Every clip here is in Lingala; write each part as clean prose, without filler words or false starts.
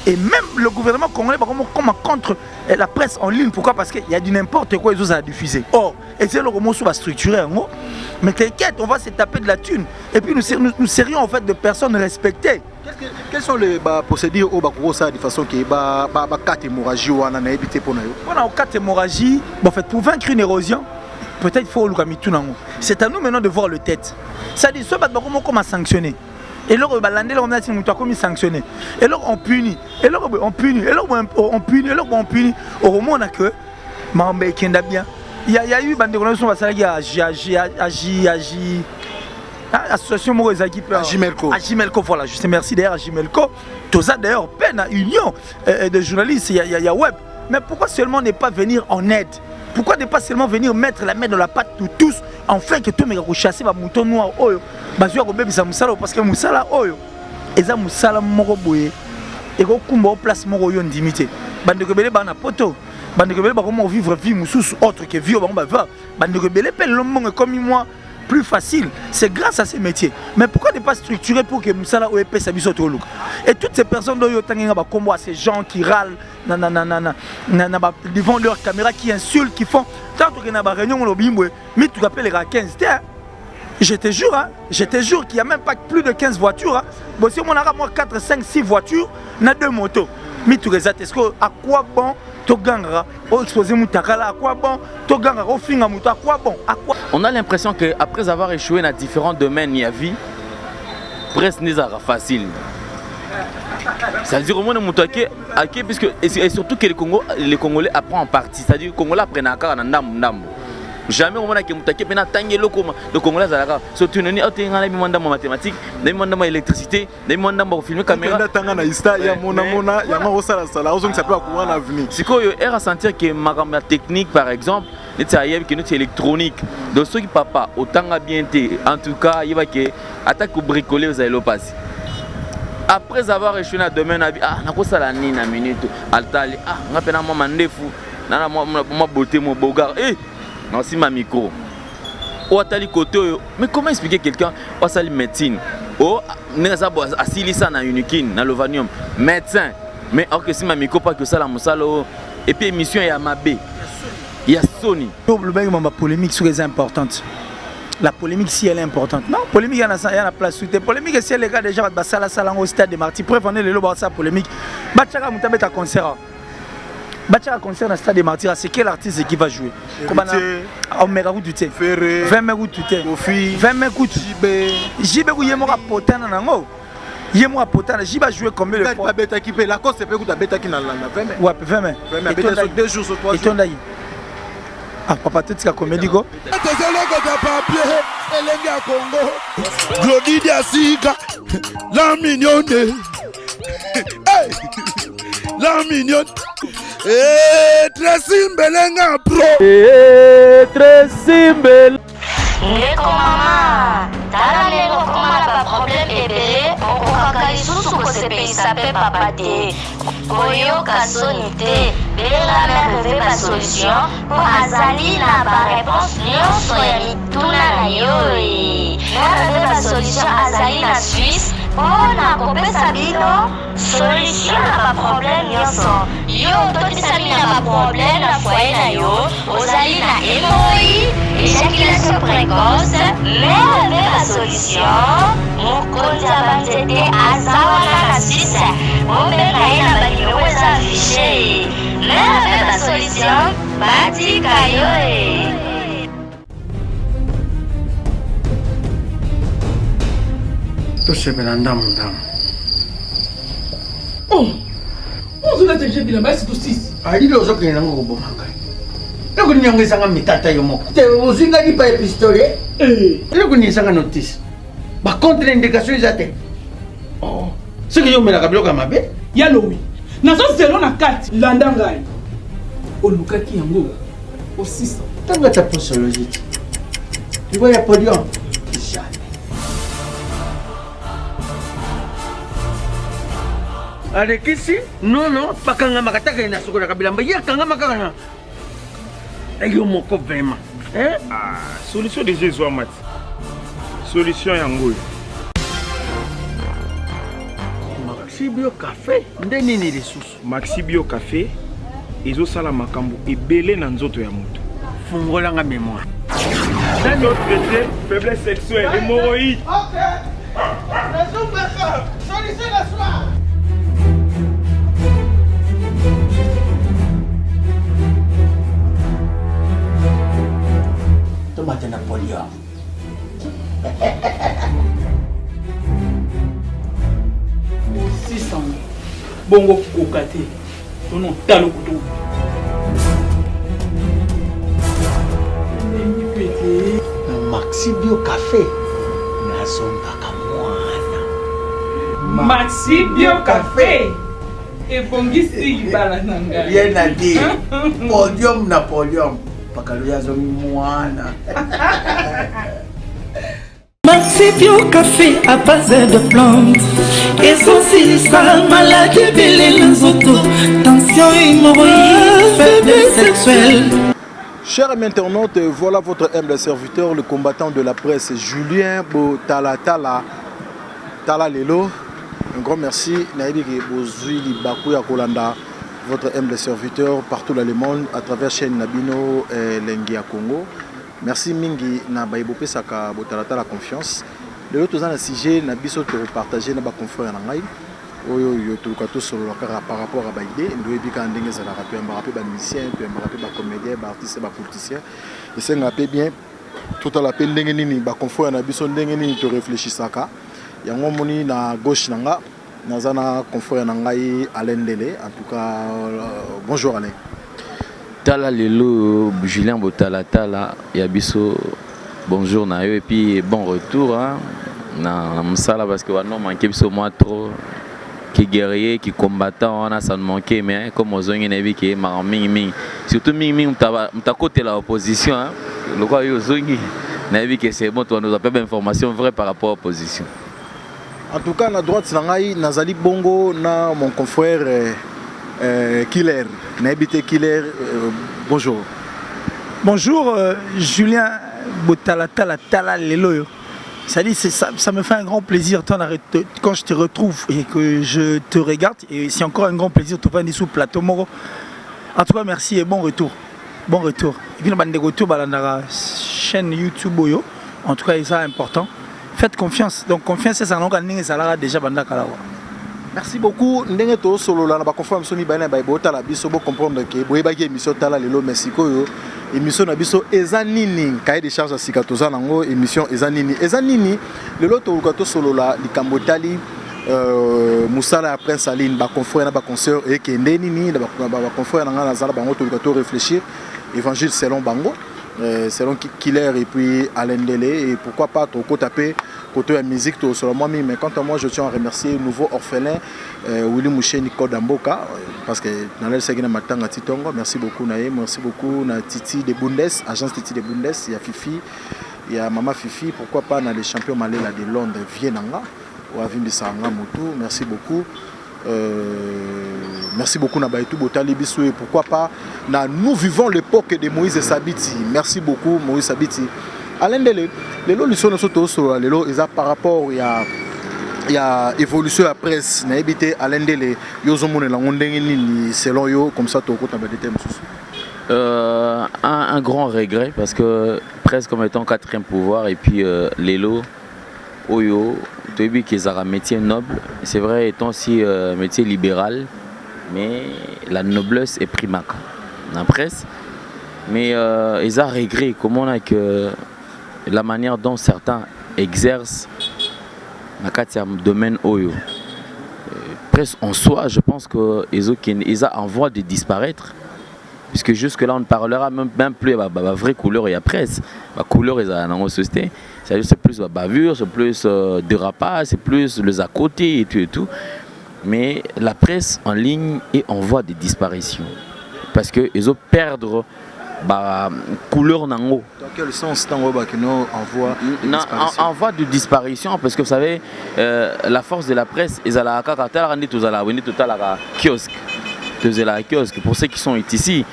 Et même le gouvernement congolais, comme contre la presse en ligne, pourquoi? Parce qu'il y a du n'importe quoi, ils osent la diffuser. Or, et c'est le roman va structurer en gros. Mais t'inquiète, on va se taper de la thune. Et puis nous serions en fait de personnes respectées. Quelles sont les procédures au Bakurosa de façon qui est quatre hémorragies ou en évité pour nous? On a 4 hémorragies. En fait, pour vaincre une érosion, peut-être il faut le tout. C'est à nous maintenant de voir le tête. Ça dit, soit comment sanctionner. Et là, on a comme sanctionné. Et là, on punit. Et là, on punit. Et là, on punit. Et là, on punit. Au moment, on a que. Mais qui est bien. Il y a eu des organisations qui agi. Association Morosa qui peut. Agimelco, voilà. Je te merci d'ailleurs, Agimelco. Tout ça d'ailleurs, peine à union de journalistes, il y a web. Mais pourquoi seulement ne pas venir en aide? Pourquoi ne pas seulement venir mettre la main dans la patte de tous, enfin que tout le monde chasse les moutons noirs? Parce que Moussala, et ça Moussala Moroboye, et qu'on place Moroyo d'imiter. Bande de rebelles, bana poto. Bande de rebelles, comment vivre vie moussous autre que vie au bamba va. Bande de rebelles, l'homme comme moi. Plus facile, c'est grâce à ces métiers. Mais pourquoi ne pas structurer pour que Moussala OEP s'habille au look? Et toutes ces personnes dont ces gens qui râlent devant leur caméra, qui insultent, qui font tant que nous avons réunion, mais tu rappelles les 15. Je te jure qu'il n'y a même pas plus de 15 voitures. Bon, si on a 4, 5, 6 voitures, on a 2 motos. Mais tu regardes, est-ce que à quoi bon? On a l'impression qu'après avoir échoué dans différents domaines, il y a vie, presque n'est pas facile. C'est-à-dire au moins puisque et surtout que les Congolais apprennent en partie. C'est-à-dire que les Congolais apprennent à faire jamais au moment que mutake pena tangi loko de Congolais zalaka surtout noni otenga na bimanda ma mathématiques na bimanda ma électricité na bimanda ma filmer caméra tanga na ista ya mona ya ma osala sala ozongi ça peut akuwa na avenir sikoyo era sentir que ma technique par exemple n'était ayebi que notre électronique donc ceux qui papa otanga bien té en tout cas il va que attaque au bricoler aux aélo passé après avoir échoué dans domaine nakosala nini na minute altali ngapena moi mandefu na moi beauté mon bogar non, si ma micro. Ou atali côté. Mais comment expliquer quelqu'un ou sali médecine? Oh, neza bo asili ça na unikin, na lovanium. Médecin. Mais ok si ma micro pas que ça la musalo et puis émission ya Mabé. Il y a Sony. Le bail ma polémique sur les importantes. La polémique si elle est importante. Non, polémique il y a la place où polémique si les gars déjà va sala au stade de Marty. Bref, on est le lobo ça polémique. Bachaka mutabet à concert. Bachaka concert dans le stade de Martyrs, c'est quel artiste qui va jouer? On me rajoute du thé. 20 me route du thé. 20 me coûte. Jibe ou yemo rapportant dans l'ango. Yemo rapportant, Jibe a joué combien de fois? La cause c'est que tu as bêta qui n'a la 20. Ouais, 20 me. Et 2 jours sur 3 jours. Ah, papa, tout ce que comédie go. Glody Diasiga, la mignonne. La mignonne. Très simbelenga pro. Très simple. Ndeko mama, tala lelo koma na problème ebele, okokaka lisusu kosepelisa pe papa te. Koyoka soni te, bela merveille ba solution, po azali na ba réponse nyonso ya mituna na yo. Merveille ba solution azali na Suisse, pona kopesa bino solution na ba problème nyonso. Yo totisami na ba problème na foyer na yo, ozali na hémorroïde, éjaculation précoce, merveille la solution. Mokonzi ya banzete azawana na Suisse, obenga ye na banimero eza affiché. Merveille la solution, batika yo. tosepela ndamu ozula teje bila basi tosisi alile ozokende nango koboma ngai eloko nini yango ezanga mitata yo moko te ozwingaki pa epistole eloko nini ezanga notice bacontre indication eza te soki yo omelaka biloko ya mabe yalowi nazozelo na kati landa ngai olukaki yango osisa ntango ata posologie te libo ya podium alekisi nono bakanga kataka ina sokola kabilamba ya kanga makana ayo moko vraiment solution de Jésus amat solution yango maxi Bio Café ndeni ni lisusu. Maxi Bio Café ezosala makambo ebele na nzoto ya moto. Fungolanga mémoire. Nano traité faiblesse sexuelle, hémorroïde. Ok. Solution la soir. Tomate Napoléon. Bongo kokate. Tono talo kutu. Maxi Bio Café. Nazombaka mwana. Maxi Bio Café. Ebongisi libala nanga. Rien à dire. Podium Napoléon. Pakaluya zo mwana. Maxi Bio Café à base de plantes. Essentiel maladie belé les autos. Tension hémorroïde, faiblesse sexuelle. Chers amis internautes, voilà votre humble serviteur, le combattant de la presse, Julien Botala Tala Lelo. Un grand merci. Naïbiki Bozui Bakuya Kolanda, votre humble serviteur partout dans le monde à travers chaîne Nabino Lengia Congo. Merci Mingi na Baïbopé Saka Botala Tala confiance. Le autre dans le sujet, Nabiso te partager na ba confrère na ngai. Oyo yo tukato solo par rapport à baïdé ndoye bika ndenge za la rappeur marape ba musicien pe marape ba comédien ba artiste ba politicien et c'est ngapé bien tout à la peine ndenge nini ba confrère na biso ndenge nini to réfléchissaka yango moni na gauche nanga nazana confrère na ngai Alain Dele en tout cas bonjour Alain Tala Lelo Julien Botala Tala ya biso bonjour na yo et puis bon retour hein na msala parce que non manqué biso moi trop qui guerrier, qui combattant, on a ça manqué, mais comme aux zones qui est ming, surtout ming, t'as côté la opposition, le quoi aux zones, que c'est bon, tu nous as pas d'informations vraies par rapport à l'opposition. En tout cas, à droite, Nazali Bongo, na mon confrère Killer, Naibité Killer, bonjour. Bonjour, Julien Botala Tala Lelo. Ça me fait un grand plaisir quand je te retrouve et que je te regarde. Et c'est encore un grand plaisir de te voir sous plateau Moro. En tout cas, merci et bon retour. Bon retour. Et puis, on va retour dans la chaîne YouTube. En tout cas, c'est important. Faites confiance. Donc, confiance, c'est ça. Déjà, merci beaucoup. Ndenge to solo la ba confirme soni ba na ba botala biso bo comprendre que boyebaki émission Tala Lelo Mexico yo émission na biso ezanini cahier de charge asika toza nango émission ezanini lelo to lukato solo la likambotali musala ya Prince Aline ba confrère na ba concert et que ndeni ba confrère na ngala zala bango to lukato réfléchir évangile selon bango selon Killer et puis Alain Dele et pourquoi pas ton taper côté la musique tout sur moi mais quant à moi je tiens à remercier le nouveau orphelin Willy Mouché Nico Damboka parce que dans le segment matanga Titongo merci beaucoup Naé merci beaucoup na Titi de Bundes agence Titi de Bundes il y a Fifi il y a Mama Fifi pourquoi pas dans les champions Malela de Londres Vienanga ou Avimbisanga Moto merci beaucoup merci beaucoup Nabaitou Botali Bissou et pourquoi pas nous vivons l'époque de Moïse Sabiti merci beaucoup Moïse Sabiti Alain Dele les lois sont sur les lois par rapport il y a évolution à presse n'a évité Alain Dele yozomone la ondengeni selon yo comme ça to ko tabadete un grand regret parce que presque comme étant quatrième pouvoir et puis les lots oyo toyebi qu'ils ont un métier noble c'est vrai étant aussi métier libéral mais la noblesse est primaque dans la presse mais ils ont regret comment on a que la manière dont certains exercent dans le domaine oyo presque en soi je pense qu'ils ont en voie de disparaître puisque jusque là on ne parlera même plus de la vraie couleur et la presse la couleur ils ont en société c'est plus la bavure c'est plus dérapage c'est plus les à côté et tout mais la presse en ligne est en voie de disparition parce que ils ont perdre couleur nango. Dans quel sens en voie de disparition parce que vous savez la force de la presse ils allaient à kiosque pour ceux qui sont ici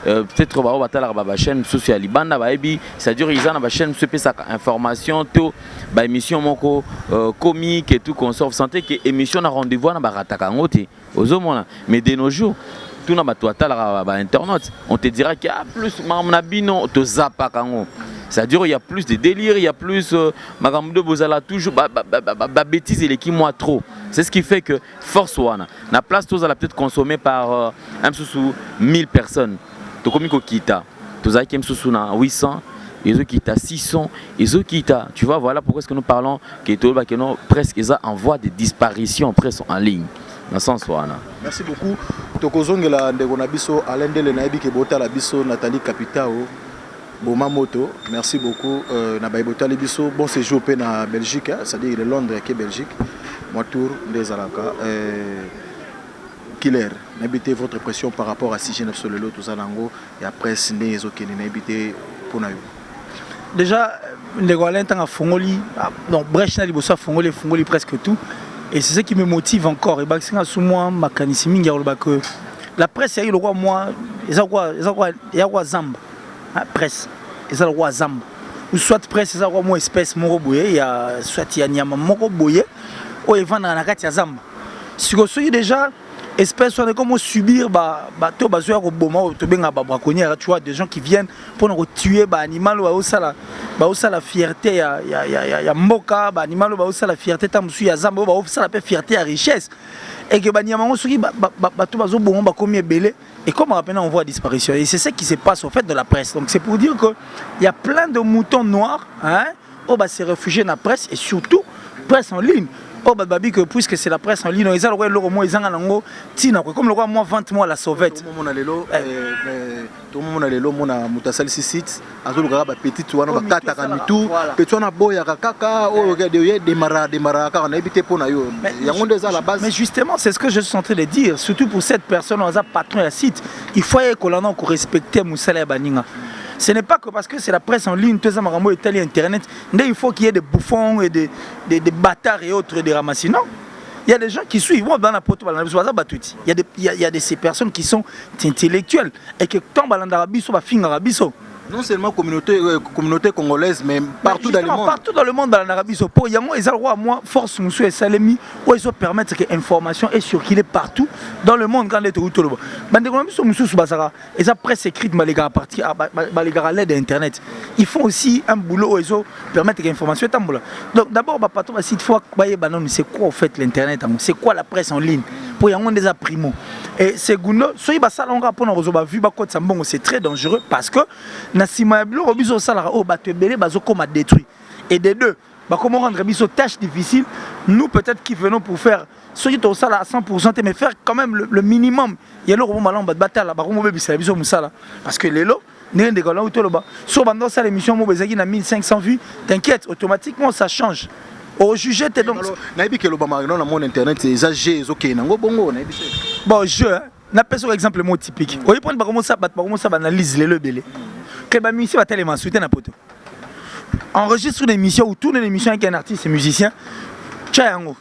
peut-être ba batala ba chaîne sociale libanda ba ebi c'est-à-dire ils ont ba chaîne se pesa information to ba émission moko comique et tout qu'on sort santé que émission na rendez-vous na ba rataka ngote ozomona mais de nos jours tout na ba toatala ba internet on te dira qu'il y a plus mamna bino to zapa kango. C'est-à-dire il y a plus de délire, il y a plus magambo de bozala toujours bêtises et les qui moi trop. C'est ce qui fait que force wana la place tous la peut-être consommée par un sous 1000 personnes. To komiko kita. To za qui sous na 800, ils ont kita 600, ils ont kita. Tu vois voilà pourquoi est-ce que nous parlons que non presque ils en voie de disparition presque en ligne. Dans ce sens wana. Merci beaucoup. Tokozongela ndeko na biso alendele na yebi ke bota la biso Nathalie Capitao. Boma Moto, merci beaucoup. Na baibota le biso bon séjour pe na Belgique, c'est-à-dire de Londres et Belgique. Moi tour des Alaka. Killer, n'habitez votre pression par rapport à CG9 sur le lot tout ça nango et après sindé ezokeni n'habitez pour na yo. Déjà les Gualentin a fongoli donc brèche na liboso fongoli presque tout et c'est ce qui me motive encore et baksinga sous moi makanisi mingi ya que la presse a eu le roi moi ezakwa zamba. Presse, ils ont le roi Zamba. Ou soit presse, ils ont le roi espèce moroboye, soit il y a nyama moroboye, ou ils vendent dans la carte Zamba. Si vous soyez déjà espèce, on est comme subir bateau, bazoua au boma, au tobenga braconnier, tu vois, des gens qui viennent pour nous tuer, animal ou la fierté, ya mboka, animal ou la fierté, tamsu ya Zamba, ou la fierté à richesse. Et que Banyamon sourit, bateau bazo bon, bakomi belé. Et comme maintenant on voit disparition, et c'est ce qui se passe au fait de la presse. Donc c'est pour dire qu'il y a plein de moutons noirs, hein, on va se réfugier dans la presse et surtout presse en ligne. Oh bah babi que puisque c'est la presse en ligne, ils ont le roi moins ils ont tina comme le roi moi 20 mois la sauvette. Tout le monde a l'élo mon a mutasal site azul gaba petit tu wana bakata kamitu petit wana boya kaka oh regarde démarra car on a habité pour na yo. La base. Mais justement, c'est ce que je suis en train de dire, surtout pour cette personne on a patron à site, il faut que l'on respecter Moussala Baninga. Ce n'est pas que parce que c'est la presse en ligne, tout ça, Internet, mais il faut qu'il y ait des bouffons et des bâtards et autres, des ramassis. Non, il y a des gens qui suivent. Moi, dans la poteau, il y a ces personnes qui sont intellectuelles et qui tombent dans l'Arabie, non seulement communauté congolaise, mais partout dans le monde. Partout dans le monde, dans l'Arabie Saoudite, il y a moi, ils ont moi force Moussou et Salemi, où ils ont permettre que l'information est circulée partout dans le monde quand elle est au Toloba. Ils ont presse écrite, à partir à l'aide d'Internet. Ils font aussi un boulot où ils ont permettre que l'information est en boulot. Donc d'abord, c'est quoi en fait l'Internet? C'est quoi la presse en ligne? Pour y avoir des primo. Et c'est très dangereux parce que détruit. Et des deux, comment rendre une tâche difficile, nous peut-être qui venons pour faire ce qui est au salaire à 100%, mais faire quand même le minimum. Il y a le moment de bataille parce que les lots, sur l'émission, 1500 vues, t'inquiète, automatiquement ça change. Au juge, t'es donc. Bon, je n'a pas un exemple mot typique. On prend par comment ça analyse les lebelés. Que ma mission va tellement soutenir na poto. Enregistre une émission ou tourne une émission avec un artiste et musicien. Tchayango.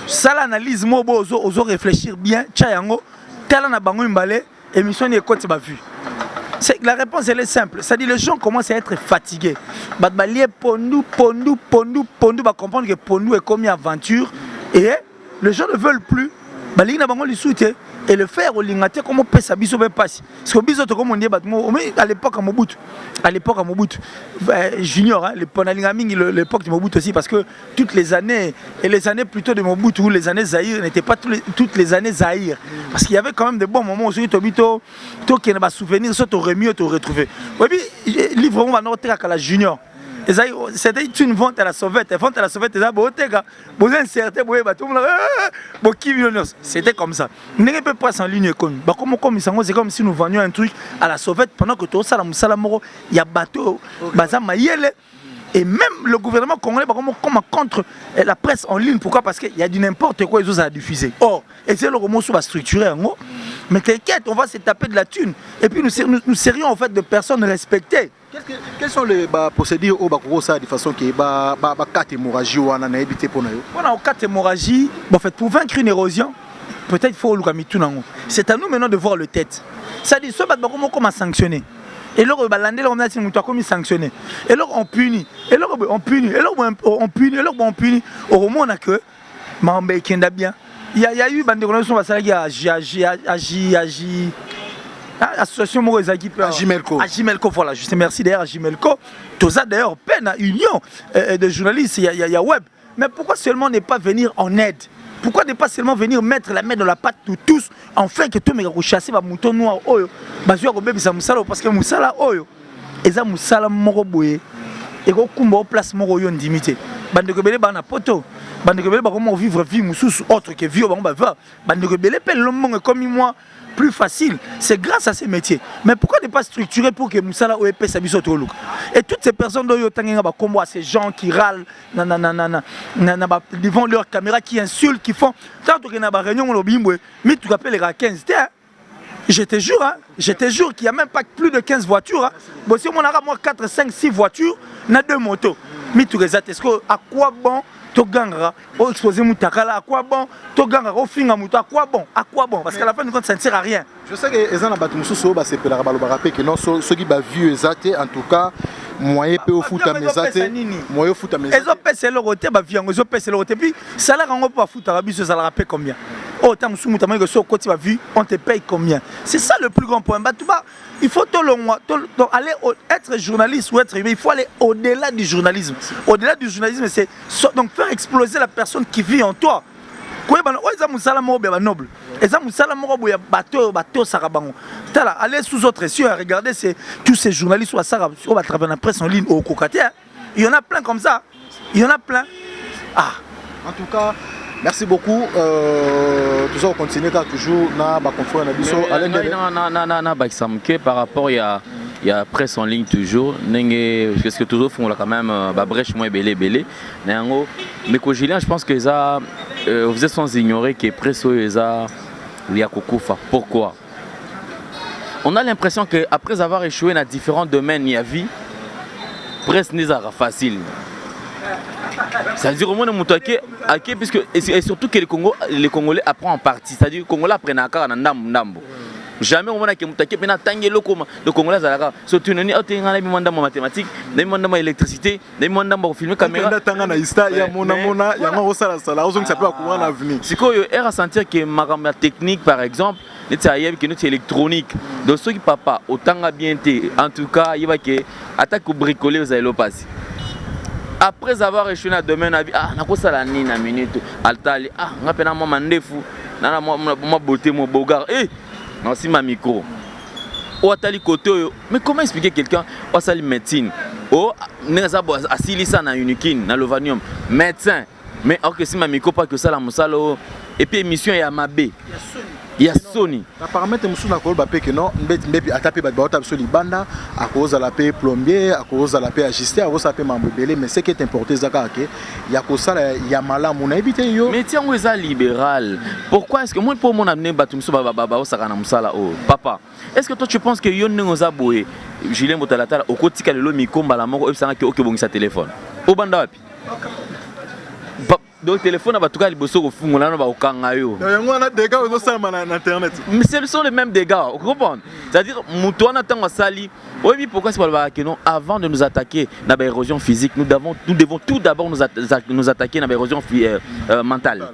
Ça l'analyse moi ozo réfléchir bien. Tchayango. Tel na bango imbalé émission ni côté ma vue. La réponse elle est simple. Ça dit les gens commencent à être fatigués. Badbalier pondu va comprendre que pondu est comme une aventure et les gens ne veulent plus. Balina bango li soutien et le faire au lingate comment peut ça biso be passe parce que biso to comme on dit à l'époque à Mobutu junior hein, l'époque de Mobutu aussi parce que toutes les années et les années plutôt de Mobutu ou les années Zaïre n'étaient pas toutes les années Zaïre parce qu'il y avait quand même des bons moments aussi tobito to qui ne va souvenir soit au mieux te retrouver oui livre on va noter à la junior. C'était une vente à la sauvette. C'était comme ça. Nous ne pouvons pas en ligne. C'est comme si nous vendions un truc à la sauvette pendant que tout ça, il y a bateau, et même le gouvernement congolais comme contre la presse en ligne. Pourquoi? Parce qu'il y a du n'importe quoi ils ont diffusé. Or, et c'est le roman va structurer en gros. Mais t'inquiète, on va se taper de la thune. Et puis nous serions en fait de personnes respectées. Quelles sont les procédures au Bakurosa de façon qui est quatre hémorragies ou en évité pour nous? Voilà, en quatre hémorragies, pour vaincre une érosion, peut-être il faut le. C'est à nous maintenant de voir le tête. Ça dit, ce bat comment sanctionner. Et là, on balande, on a dit que sanctionné. Et là, on punit. Et là, on punit. Et là, on punit. Et là, on punit. Au moins, on a que Mambé qui est bien. Il y a eu bande de relations qui a agi. Association Morosa qui peut. Agimelco, voilà. Je te remercie d'ailleurs, Agimelco. Tout ça d'ailleurs, peine à union de journalistes, il y a web. Mais pourquoi seulement ne pas venir en aide? Pourquoi ne pas seulement venir mettre la main dans la patte de tous, enfin que tout le monde chasser les moutons noirs, parce que Moussala, et ça Moussala Moroboye, et qu'on combat place Moroyon d'imiter. Bande de rebelles, bana poto. Bande de rebelles, comment vivre vie moussous autre que vie, bande de rebelles, l'homme comme moi. Plus facile, c'est grâce à ces métiers. Mais pourquoi ne pas structurer pour que Moussala OEP s'habille sur tout? Et toutes ces personnes à ces gens qui râlent devant leur caméra, qui insultent, qui font. Tant que na réunion mais tu rappelles les 15. Je te jure qu'il n'y a même pas plus de 15 voitures. Bon, si on a moi 4, 5, 6 voitures, on a 2 motos. Mais tu regardes, est-ce que à quoi bon? Toganga, au exposé Moutakala, à quoi bon? Toganga, au fin à Mouta, à quoi bon? Parce qu'à la fin du compte, ça ne sert à rien. Je sais que les gens c'est que non, ceux qui ont vu en tout cas, moyen peut au foot à mes athées, moyen au foot à mes athées. Ils ont payé leur hôtel, ils ont payé leur hôtel, puis ça leur rend pas foot à ça leur paye combien? Autant que Moutamay que sur côté vu, on te paye combien? C'est ça le plus grand point. Il faut aller être journaliste ou être il faut aller au-delà du journalisme. Au-delà du journalisme, c'est donc faire exploser la personne qui vit en toi. Noble. Allez sous autres cieux, regardez tous ces journalistes ou à travers la presse en ligne au Cocaté. Il y en a plein comme ça. Il y en a plein. Ah. En tout cas, merci beaucoup. Tout ça, on continue toujours dans la conférence. Par rapport il y a presse en ligne toujours parce que toujours font quand même brèche moins belé mais que Julien je pense que ça vous êtes sans ignorer que presse il y a Kokufa. Pourquoi? On a l'impression que après avoir échoué dans différents domaines il y a vie presse n'est pas facile. Ça veut dire au moins puisque et surtout que les Congolais apprennent en partie, c'est-à-dire que les Congolais apprennent à faire ndambo. Jamais on a que mutake pena tangi le Congolais zalaka surtout noni otenga na bimanda ma mathématiques na bimanda ma électricité na bimanda ma filmer caméra tanga na ista ya mona ya ngo sala sala ozong ça peut courir en avenir sikoyo era sentir que ma technique par exemple netayeb que notre électronique donc ceux qui papa otanga bien té en tout cas il va que attaque bricoler aux aélo passer. Après avoir échoué dans le domaine, nakosala nini na minute altali ngapena moi mandefu nana moi beauté mon bogar non si ma micro ou atali côté mais comment expliquer quelqu'un ou sali médecine oh neza bo asilisa na unikin na lovanium médecin mais alors que si ma micro pas que ça la musalo et puis émission ya mabe il y a Sony. La paramètre musu na kolba pe que non mbepi atape ba baota so libanda à cause de la paix plombier à cause de la paix ajuster à cause de la paix mambobele mais ce qui est important zaka que ya ko sala ya malamu na ebite yo mais tiens eza libéral pourquoi est-ce que moi pour mon amener batumso baba osaka na musala papa est-ce que toi tu penses que yo ngoza boye Julien Botalatala okotika lelo mikomba la moko ebisanga ke okebongisa téléphone obanda wapi donc téléphone à tout cas liboso ko fungola na ba okanga yo yango na dégâts au ça na internet mais ce sont les mêmes dégâts vous comprenez c'est-à-dire muto na tango sali oui pourquoi c'est pas que non avant de nous attaquer dans l'érosion physique nous devons tout d'abord nous attaquer dans l'érosion mentale.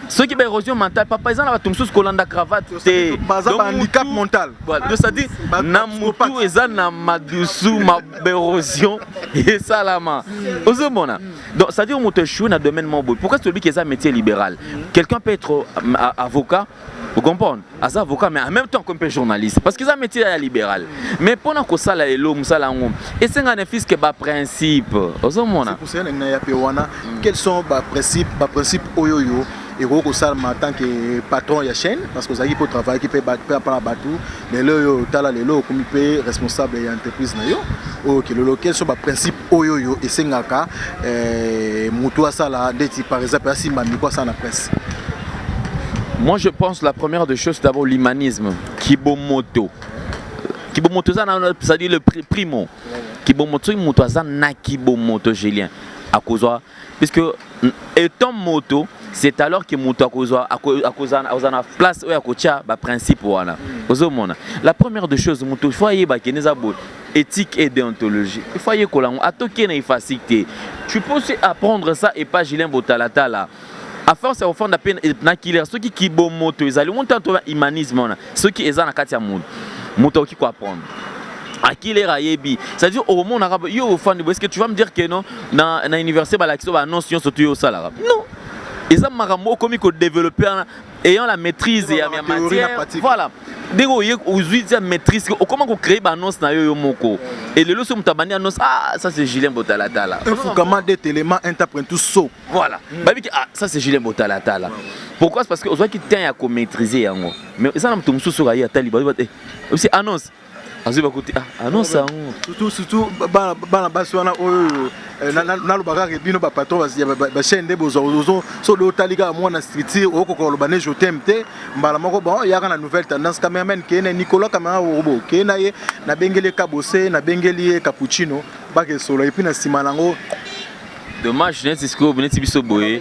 Ceux qui ont érosion mentale, papa, ils ont la tombe sous colanda cravate. C'est un handicap mental. C'est-à-dire, Namutu, ils ont ma dessous, ma érosion et ça là. Donc, c'est-à-dire, on te chou dans le domaine mobile. Pourquoi celui qui a un métier libéral? Quelqu'un peut être avocat, vous comprenez? Un avocat, mais en même temps comme journaliste. Parce qu'ils ont un métier libéral. Mais pendant que ça là est l'homme, ça là, et c'est un fils qui a un principe. C'est pour ça que quels sont les principes oyoyo? Et en tant que patron de la chaîne, parce que vous avez pour travailler qui peut pas la bateau, mais là, comme il peut responsable de l'entreprise, quels sont les principes oyoyo et c'est ngaka mutua sala deti par exemple si mami quoi ça na presse. Moi je pense la première des choses c'est d'abord l'humanisme. Kibomoto ça c'est-à-dire le primo. Kibomoto mutua ça na kibomoto Julien. à cause puisque étant moto c'est alors que moto à cause à place où à côté ba principe wana la première des choses moto il faut y ba keneza éthique et déontologie il faut y kolango atoke na efficacité tu peux aussi apprendre ça et pas Julien Botalatala à force au fond de peine na killer ceux qui bon moto ils allaient monter en humanisme ceux qui ezana kati ya moto qui quoi apprendre à qui les rayebi c'est-à-dire au moment arabe yo fan est-ce que tu vas me dire que non na université ba l'action ba annonce surtout au salaire non ils ont marambo comme ko développer ayant la maîtrise et la matière voilà dégo yé aujourd'hui maîtrise comment ko créer ba annonce na yo moko et le loso mutabani annonce ah ça c'est Julien Botalatala comment des éléments interprètent tout saut voilà babi ah ça c'est Julien Botalatala pourquoi c'est parce que aujourd'hui qui tient à maîtriser yango mais ça na mutu mususu rayi atali ba aussi annonce annonce surtout bana basi wana oyo nalobaka ke bino bapatron ba chaîne de bozo so do talika mwana street okokoloba ne je t'aime te mbala moko bon yaka na nouvelle tendance cameraman ke na Nicolas camera robo ke na ye na bengeli kabose na bengeli cappuccino bake solo et puis na sima nango dommage net ce que vous venez biso boye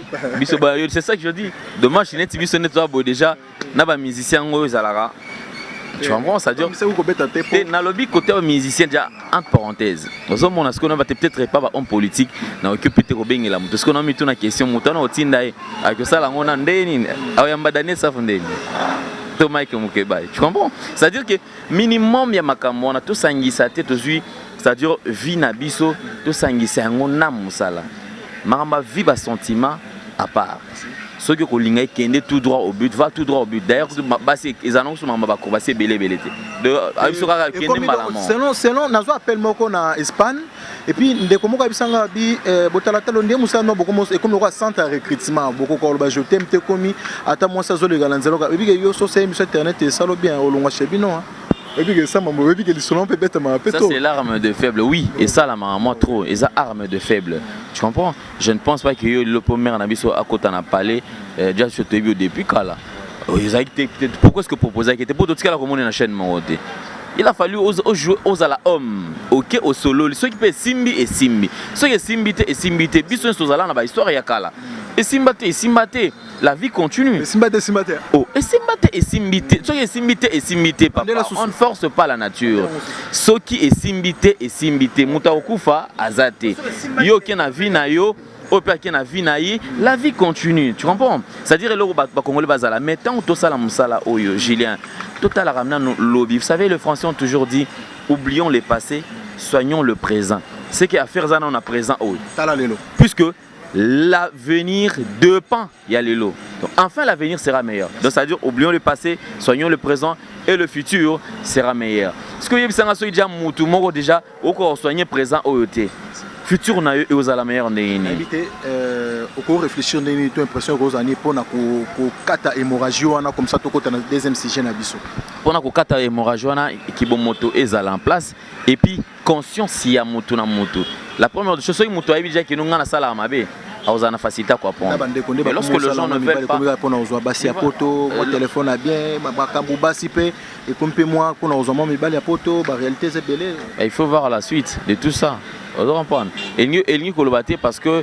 c'est ça que je dis dommage net biso net boye déjà na ba musicien ngo zalara. Tu comprends, ça dure. Dans le lobby côté musicien déjà entre parenthèses. Nous sommes on a ce qu'on va peut-être pas homme politique, na occuper te robeng la moto. Ce qu'on a mis tout na question mutana otinda avec ça la ngona ndeni ayamba dane ça fondeni. To Mike Mukeba. Tu comprends? C'est-à-dire que minimum ya makambo on a tout sangisa tête aujourd'hui, c'est-à-dire vie na biso, tout sangisa ngona musala. Maramba vie ba sentiment à part. Ceux qui ont kende tout droit au but, va tout droit au but. D'ailleurs, ils annoncent que c'est belé. Selon nazo appel moko na Espagne et puis ndeko moko abisanga bi Botalatala ndé musano beaucoup et comme le centre de recrutement beaucoup ko ba je t'aime te komi ata moi ça zo le galanzelo et puis yo so c'est sur internet et ça lo bien olongwa chebino hein. Ça c'est l'arme de faible, oui, et ça la maman trop, et ça arme de faible. Tu comprends? Je ne pense pas que le premier nabiso à côté n'a parlé déjà sur TV depuis là. Pourquoi est-ce que proposer que pour d'autres cas comme on est dans la chaîne monté. Il a fallu jouer aux à la homme, ok, au solo, ceux qui peuvent simbi et simbi. Ceux qui simbité et simbité, bisous sur la na histoire ya kala. Et simbate, la vie continue. Et simbate. Oh, et simbité. Ceux qui simbité et simbité, papa. On ne force pas la nature. Ceux qui est simbité, mutaokufa azate. Yo qui na vie na yo. La vie continue, tu comprends? C'est-à-dire que le Congolais bazala, mais tant que ça la musala oyo, Julien, total ramena nos lobby. Vous savez, les Français ont toujours dit, oublions le passé, soignons le présent. C'est qu'à faire ça, on a présent oyo. Puisque l'avenir dépend, il y a les lots. Donc enfin l'avenir sera meilleur. Donc c'est-à-dire oublions le passé, soignons le présent et le futur sera meilleur. Ce que vous déjà mutu moko déjà au soigner présent oyoté. Futur na yo aux la meilleure ndeni. Invité au réfléchir ndeni tu impression que ani pona ko kata hémorragie wana comme ça to kota na deuxième sujet na biso. Pona ko kata hémorragie wana ki bon moto ezala en place et puis conscience ya moto na moto. La première chose c'est moto ayebi déjà que nous ngana sala mabe. Auzana facilité à quoi prendre. Mais lorsque les gens ne veulent pas pour nous basi à poto, mon téléphone a bien, ma bakambu basi pe et comme moi pour nous mon mobile à poto, la réalité c'est belé. Il faut voir la suite de tout ça. On doit comprendre. Et ni kolobaté parce que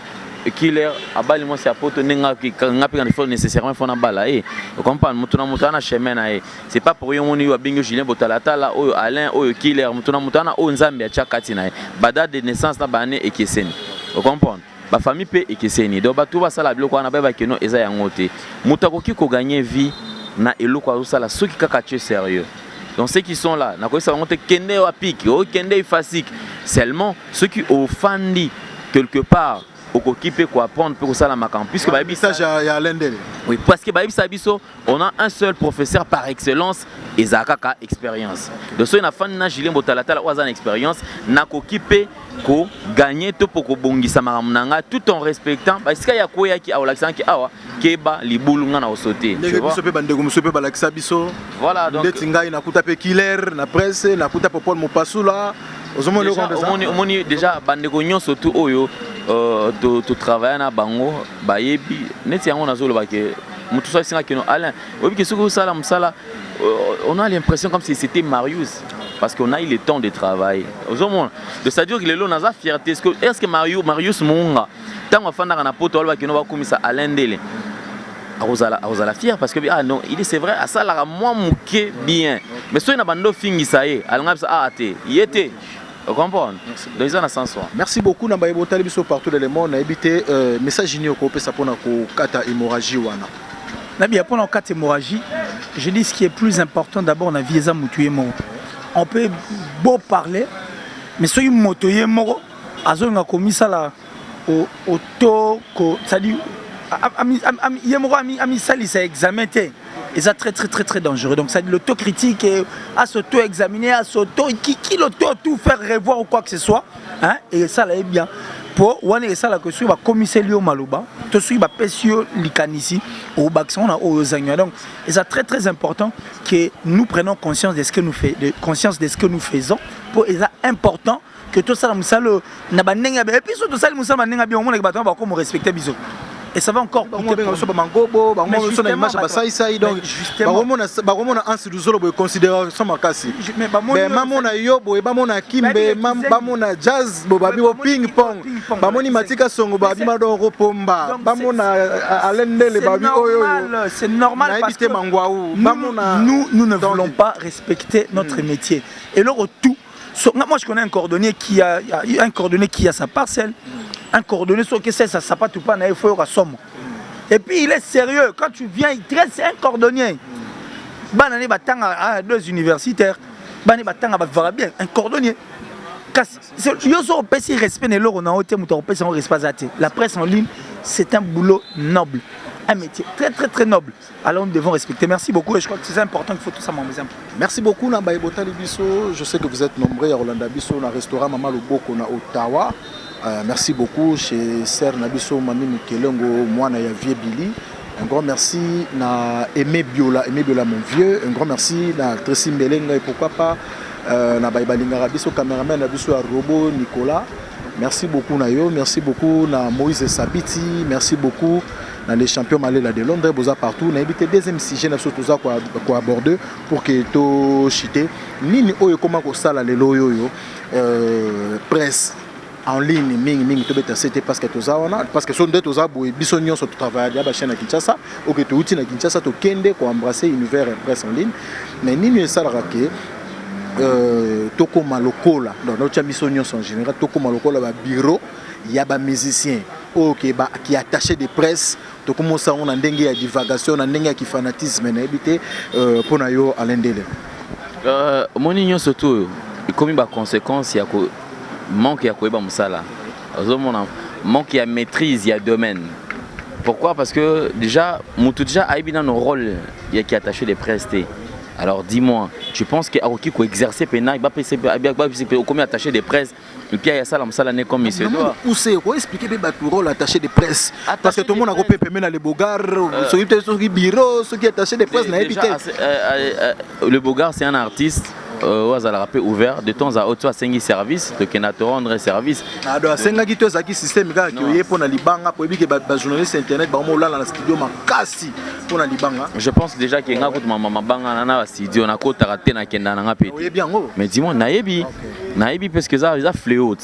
killer abali moi c'est à poto nenga qui il faut nécessairement faut na bala et vous comprenez mutuna chemin na c'est pas pour yo moni wa bingo Julien Botalatala o Alain o killer mutuna o nzambe a chakati na bada de naissance na bane et keseni. Vous comprenez? Ba famille pe ekeseni donc ba tout ba sala biloko na ba keno eza yango te mutu akoki ko gagner vie na eloko azo sala ceux qui kaka tche sérieux donc ceux qui sont là na ko sa monte kende wa pique o kende fasik seulement ceux qui offendent quelque part okokipe ko apprendre pour ça la makam puisque ba message ya lendele oui parce que ba biso on a un seul professeur par excellence ezakaka expérience donc so na fan na Julien Botalatala oza na expérience na kokipe ko gagner to poko bongisa maramnanga tout en respectant parce que ya ko yaki awalaxan ki awa keba libulu nga na osote tu vois biso pe bandeko muso pe balaxa biso voilà donc ndetinga ina kuta pe killer na presse na kuta Paul Mopasula omoni déjà bandeko nyonso tout oyo to travailler na bango bayebi neti yango nazolo ba ke mutu so singa keno Alain oyebi ke soko sala musala on a l'impression comme si c'était Marius parce qu'on a eu le temps de travail. C'est-à-dire que les gens ont fierté. Est-ce que Marius Munga tant afandaka na poto alobaki no bakomisa Alain Ndele akozala fier parce que ah non il dit c'est vrai asalaka moi muke bien mais soki na bando fingisa ye alanga bisa ah te yete vous comprenez donc ils ont un sens. Merci beaucoup na baye botali biso partout dans le monde na habité message ni ko pesa pona ko kata hémorragie wana na bien pona kata hémorragie je dis ce qui est plus important d'abord na vie eza mutuye moko on peut beau parler mais soki motoye moko azonga komisa la au to ko c'est-à-dire ami sali ça examen té et ça très dangereux donc ça l'autocritique à s'auto-examiner à s'auto qui l'auto tout faire revoir ou quoi que ce soit hein et ça là est bien pour on est ça là que sur va commissaire Lio Maloba to sur va pesio likanisi au bakson on a aux agneaux donc et ça très important que nous prenons conscience de ce que nous faisons pour et ça important que tout ça musalo na banenga et puis surtout ça musalo banenga bien au moins les bâtons va comme respecter biso et ça va encore donc donc considération makasi mais bamona yobo et bamona kimbe bamona jazz babi ping pong bamoni matika songo babi mado repomba bamona alendele babi oyo c'est normal parce que nous ne voulons pas respecter notre métier et le tout moi je connais un cordonnier qui a sa parcelle. Un cordonnier sur que ça pas tout pas il faut somme et puis il est sérieux quand tu viens il traite c'est un cordonnier banane batanga à 2 universitaires banane batanga va bien un cordonnier yo so pesi respect ne loro na hotel muto pesi on respect la presse en ligne c'est un boulot noble un métier très noble alors nous devons respecter merci beaucoup et je crois que c'est important qu'il faut tout ça m'en besoin merci beaucoup na baibota libiso je sais que vous êtes nombreux à Rolanda biso na restaurant Mama Loboko na Ottawa. Merci beaucoup chez Serre Nabiso Mami Mukelengo, moi na Vie Billy. Un grand merci na Aimé Biola mon vieux. Un grand merci na Tracy Melenga et pourquoi pas na Baibalinga Rabiso caméraman Nabiso Robo Nicolas. Merci beaucoup na yo, merci beaucoup na Moïse Sabiti, merci beaucoup na les champions malais de Londres, boza partout. Na évité deuxième sujet na surtout ça quoi aborder pour que to chité. Nini oyo comment ko sala le loyo presse en ligne mingi to beta c'était parce que tozawana parce que son de toza boy bisonyo so travail ya ba chaîne à Kinshasa ou que to uti na Kinshasa to kende ko embrasser univers presse en ligne mais nini ça la que toko malokola donc notre bisonyo en général toko malokola ba bureau ya ba musicien OK ba qui attaché de presse to commence on a ndenge ya divagation na ndenge ya fanatisme na habité pour na yo Alain Ndele moninyo surtout comme ba conséquence ya ko manque ya koyeba musala manque ya maîtrise ya domaine pourquoi parce que déjà mutu déjà aibi dans nos rôles ya qui attaché des prestés alors dis-moi tu penses que aroki ko exercer pena ba pc combien attaché des presses et puis il y a ça la musala né comme monsieur doit pousser ko expliquer ba tu rôle attaché des presses parce que tout le monde a ko pepe na le bogar ceux qui bureau ceux qui attaché des presses na habité le bogar c'est un artiste à la rappel ouvert de temps à autre à 5 services de Kenato rendre service alors 5 qui tous qui système gars qui est pour na libanga pour que ba journaliste internet ba mo lala na studio makasi pour na libanga je pense déjà que ngako mama banga na studio na ko taraté na kenda na ngapé mais dis-moi naebi parce que ça fléau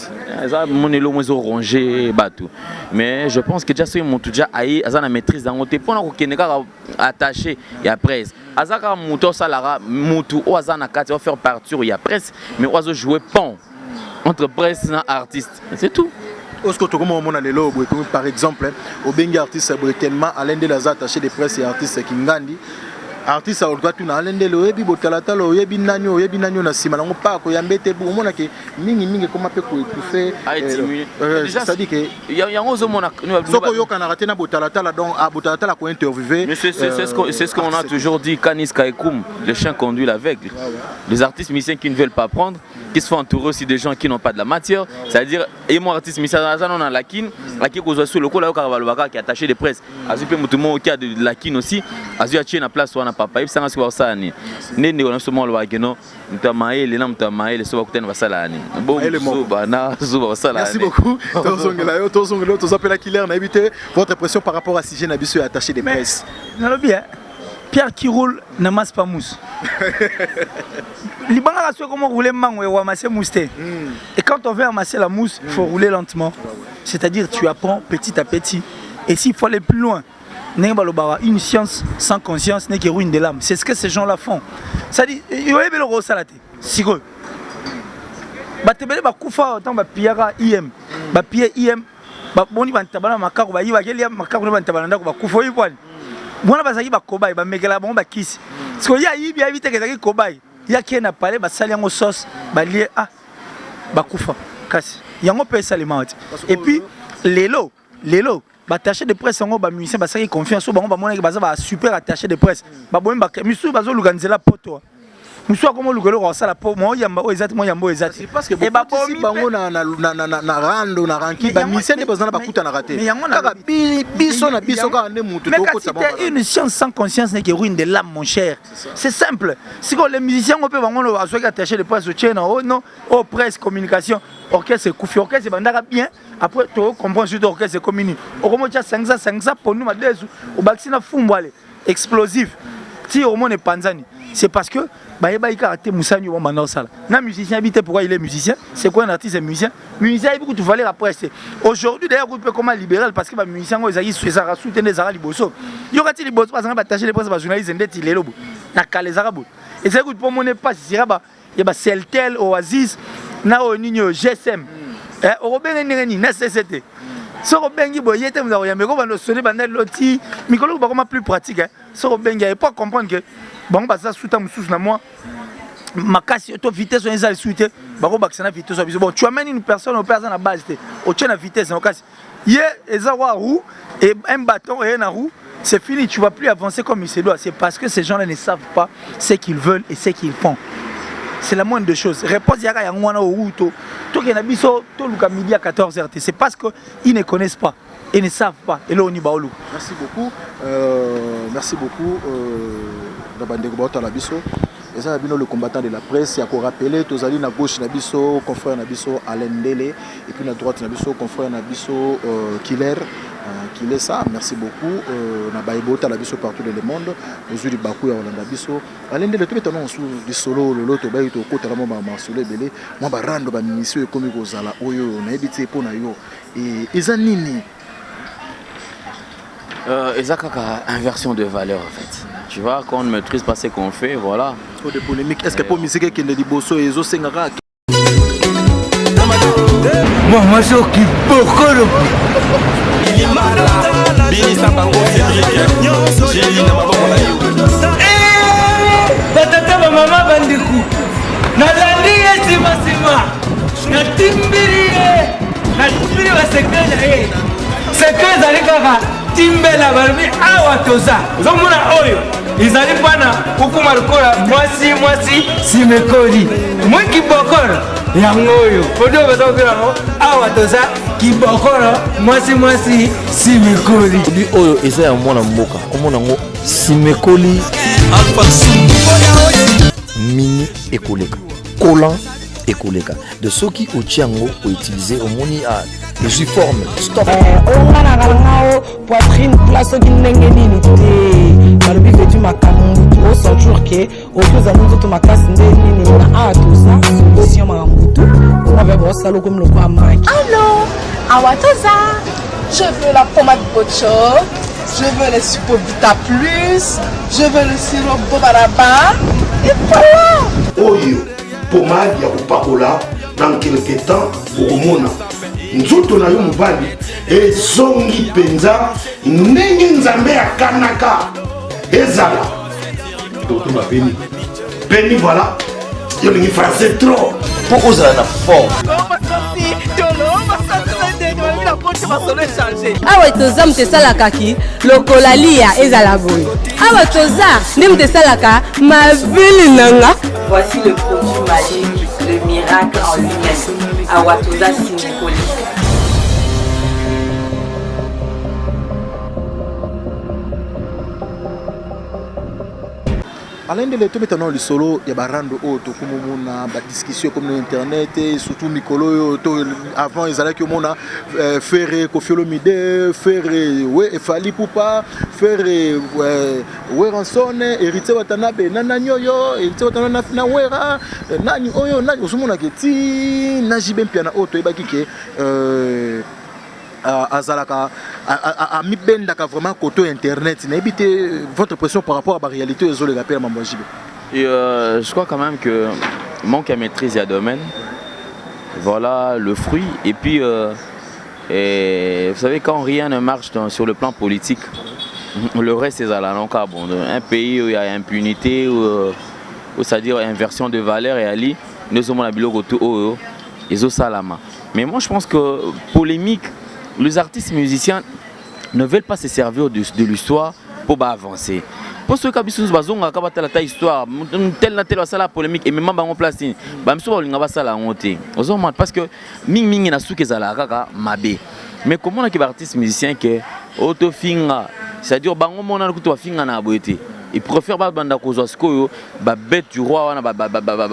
ça mon elo moins orangé batou mais je pense que déjà ce mon tout déjà aïe azana maîtrise dans côté pour na ko keneka attaché et après azaka muto salara mutu oazana kati va faire partir il y a presse mais oazo jouer pont entre presse et artiste c'est tout Osko to comment on a les lobes par exemple au bengi artiste tellement Alain de la attaché de presse et artiste Kingandi artiste a droit tout Alain de loyebi botalatala oyebi nanyo na sima nango pa ko yambete bu mona ke mingi comment peut ko étouffer ça dit que yango zo mona soko yoka na raté na botalatala donc à botalatala ko interviewer mais c'est ce qu'on a toujours dit Kanis Kaikoum le chien conduit l'aveugle les artistes musiciens qui ne veulent pas prendre qui se font entourer aussi des gens qui n'ont pas de la matière c'est-à-dire et moi artiste musicien on a la kin ko zo sur le ko la ka qui attaché des presses azupe mutumo qui a de la kin aussi azu a tient na place wana papa il sanga sur ça ni nende on se molo bakeno mtamaele na mtamaele so bakutana basala ni bon bana so basala merci beaucoup tozongela killer na éviter votre impression par rapport à sujet na biso attaché des presses na lo bien Pierre qui roule ne masse pas mousse. Libanga a comment rouler mango et ramasser mousse. Et quand on veut amasser la mousse, il faut rouler lentement. C'est-à-dire tu apprends petit à petit. Et s'il faut aller plus loin, une science sans conscience n'est que ruine de l'âme. C'est ce que ces gens-là font. Ça dit, il y a le rose salade. Sireux. Batebele bakufa autant ba piara IM. Ba pia IM. Ba boni bantabana makako ba yiwa kelia makako bantabana ndako bakufa yipwani. Mwana bazaki ba kobai ba megela bon ba kisi. Parce que ya yibi ya vite kezaki kobai. Ya kiena pale ba sali yango sauce ba lié bakufa kasi. Yango pesa les mawati. Et puis lelo attaché de presse yango ba musicien ba saki confiance bango ba mona ke baza ba super attaché de presse. Ba bomi ba misu bazo luganzela poto. Muso comme le golo ça la po mo yamba o exactement yambo exact parce que et ba bomi bango na rando na ranki ba musicien ne besoin ba kuta na raté kaka biso na biso ka ne mutu to ko sabon une science sans conscience n'est que ruine de l'âme mon cher c'est simple si les musiciens on peut bango aso ka attaché de presse au tchena oh non au presse communication orchestre koufi orchestre bandaka bien après tu comprends sur orchestre communique au comment tu as 500 pour nous madezu au baxina fumbwale explosif si au monde est panzani c'est parce que Baïba Ikarate Moussani ou Manosala. Un musicien habite pourquoi il est musicien. C'est quoi un artiste et musicien? Musicien il faut que tu valais la presse. Aujourd'hui d'ailleurs vous pouvez comment libéral parce que les musiciens ils ont soutenu les arabes liboso. Il y aura-t-il les boss parce qu'on va attacher les presse aux journalistes et il est là. Na les arabes. Et c'est que pour mon pas si il y a Celtel Oasis na au Nino GSM. Au ben ni nécessité. Soro bengi boyete vous avez mais on va nous sonner bandel loti. Mikolo ba comment plus pratique. Soro bengi et pas comprendre que bon bah ça sous ta moussous na moi ma casse auto vitesse on est sous te bah on baxana vitesse bon tu amènes une personne à base au tient la vitesse en casse hier ezawa roue et un bâton et une roue c'est fini tu vas plus avancer comme il se doit c'est parce que ces gens-là ne savent pas ce qu'ils veulent et ce qu'ils font c'est la moindre des choses réponse yaka ya ngwana au ruto to ke na biso to luka midi à 14h c'est parce que ils ne connaissent pas et ne savent pas et là on y baolu merci beaucoup Dabandeko Baota Labiso et ça le combattant de la presse il y a qu'à rappeler tous ali na gauche Nabiso confrère Nabiso Alain Ndele et puis na droite Nabiso confrère Nabiso Killer ça merci beaucoup na Baibota Labiso partout dans le monde aujourd'hui Bakou ya Hollande Nabiso Alain Ndele tout étant sous du solo l'autre baï to kota mo ma solo belé moi ba rando ba mission et comme kozala oyo na ebité pour na yo et ezanini Ezakaka inversion de valeur en fait. Tu vois, quand on ne maîtrise pas ce qu'on fait, voilà. Trop de polémiques. Est-ce que pour musique qui est dit bosso et zo sengara? Moi je qui beaucoup le batata ba mama bandiku. Na landi esima. Na timbiri wa sekreja sekreja likaka. Timbela barbi awa toza zomuna oyo izali pana kukuma lukola mwasi simekoli mwe kibokoro yango oyo podo bazokela awa toza kibokoro mwasi simekoli bi oyo eza ya mwana mboka omona ngo simekoli mini ekoleka collant ekoleka de soki otiango o utiliser omoni a les formes stop ongana kalangao poitrine place qui ndenge nini te balobi vetu makambo au sentir que autoza nzoto makasi ndenge nini na atoza solution makambutu on va voir ça comme le quoi maki allô awatoza je veux la pommade bocho je veux le suppovita plus je veux le sirop bobaraba et voilà oyo pommade ya kopakola dans quelque temps okomona nzoto na yo mobali ezongi mpenza ndenge nzambe akanaka ezala totuna peni voilà yo lingi français trop pour ozala na forme awa toza moto esalakaki lokola lia ezala boye awa toza nde moto esalaka mabili nanga. Voici le produit magique, le miracle en lui-même, Awatoza Simekoli. Alain de l'été maintenant le solo il y a barando auto comme on a ba discussion comme internet et surtout Mikolo avant ils allaient que on a faire Koffi Olomide faire ouais Fally Ipupa faire ouais Ranson héritier Watanabe nana nyoyo héritier Watanabe na wera nani oyo nani osumona keti na jibe piana auto ebaki ke azalaka a mi bendaka vraiment côté internet na éviter votre pression par rapport à la réalité aux autres rappels mambo jibe. Et je crois quand même que manque à maîtriser à domaine. Voilà le fruit et puis et vous savez quand rien ne marche sur le plan politique le reste c'est à la longue bon un pays où il y a impunité où c'est-à-dire inversion de valeurs et ali nous sommes la biloko tout ils ont salama. Mais moi je pense que polémique les artistes musiciens ne veulent pas se servir de l'histoire pour avancer. Pour ceux qui ont ta histoire, telle la polémique et même en place, parce que ming na souke zala mabe. Mais comment on a des artistes musiciens qui auto finga, c'est-à-dire bango mona ko to finga na boete. Ils préfèrent ba banda ko zosko ba bête du roi wana ba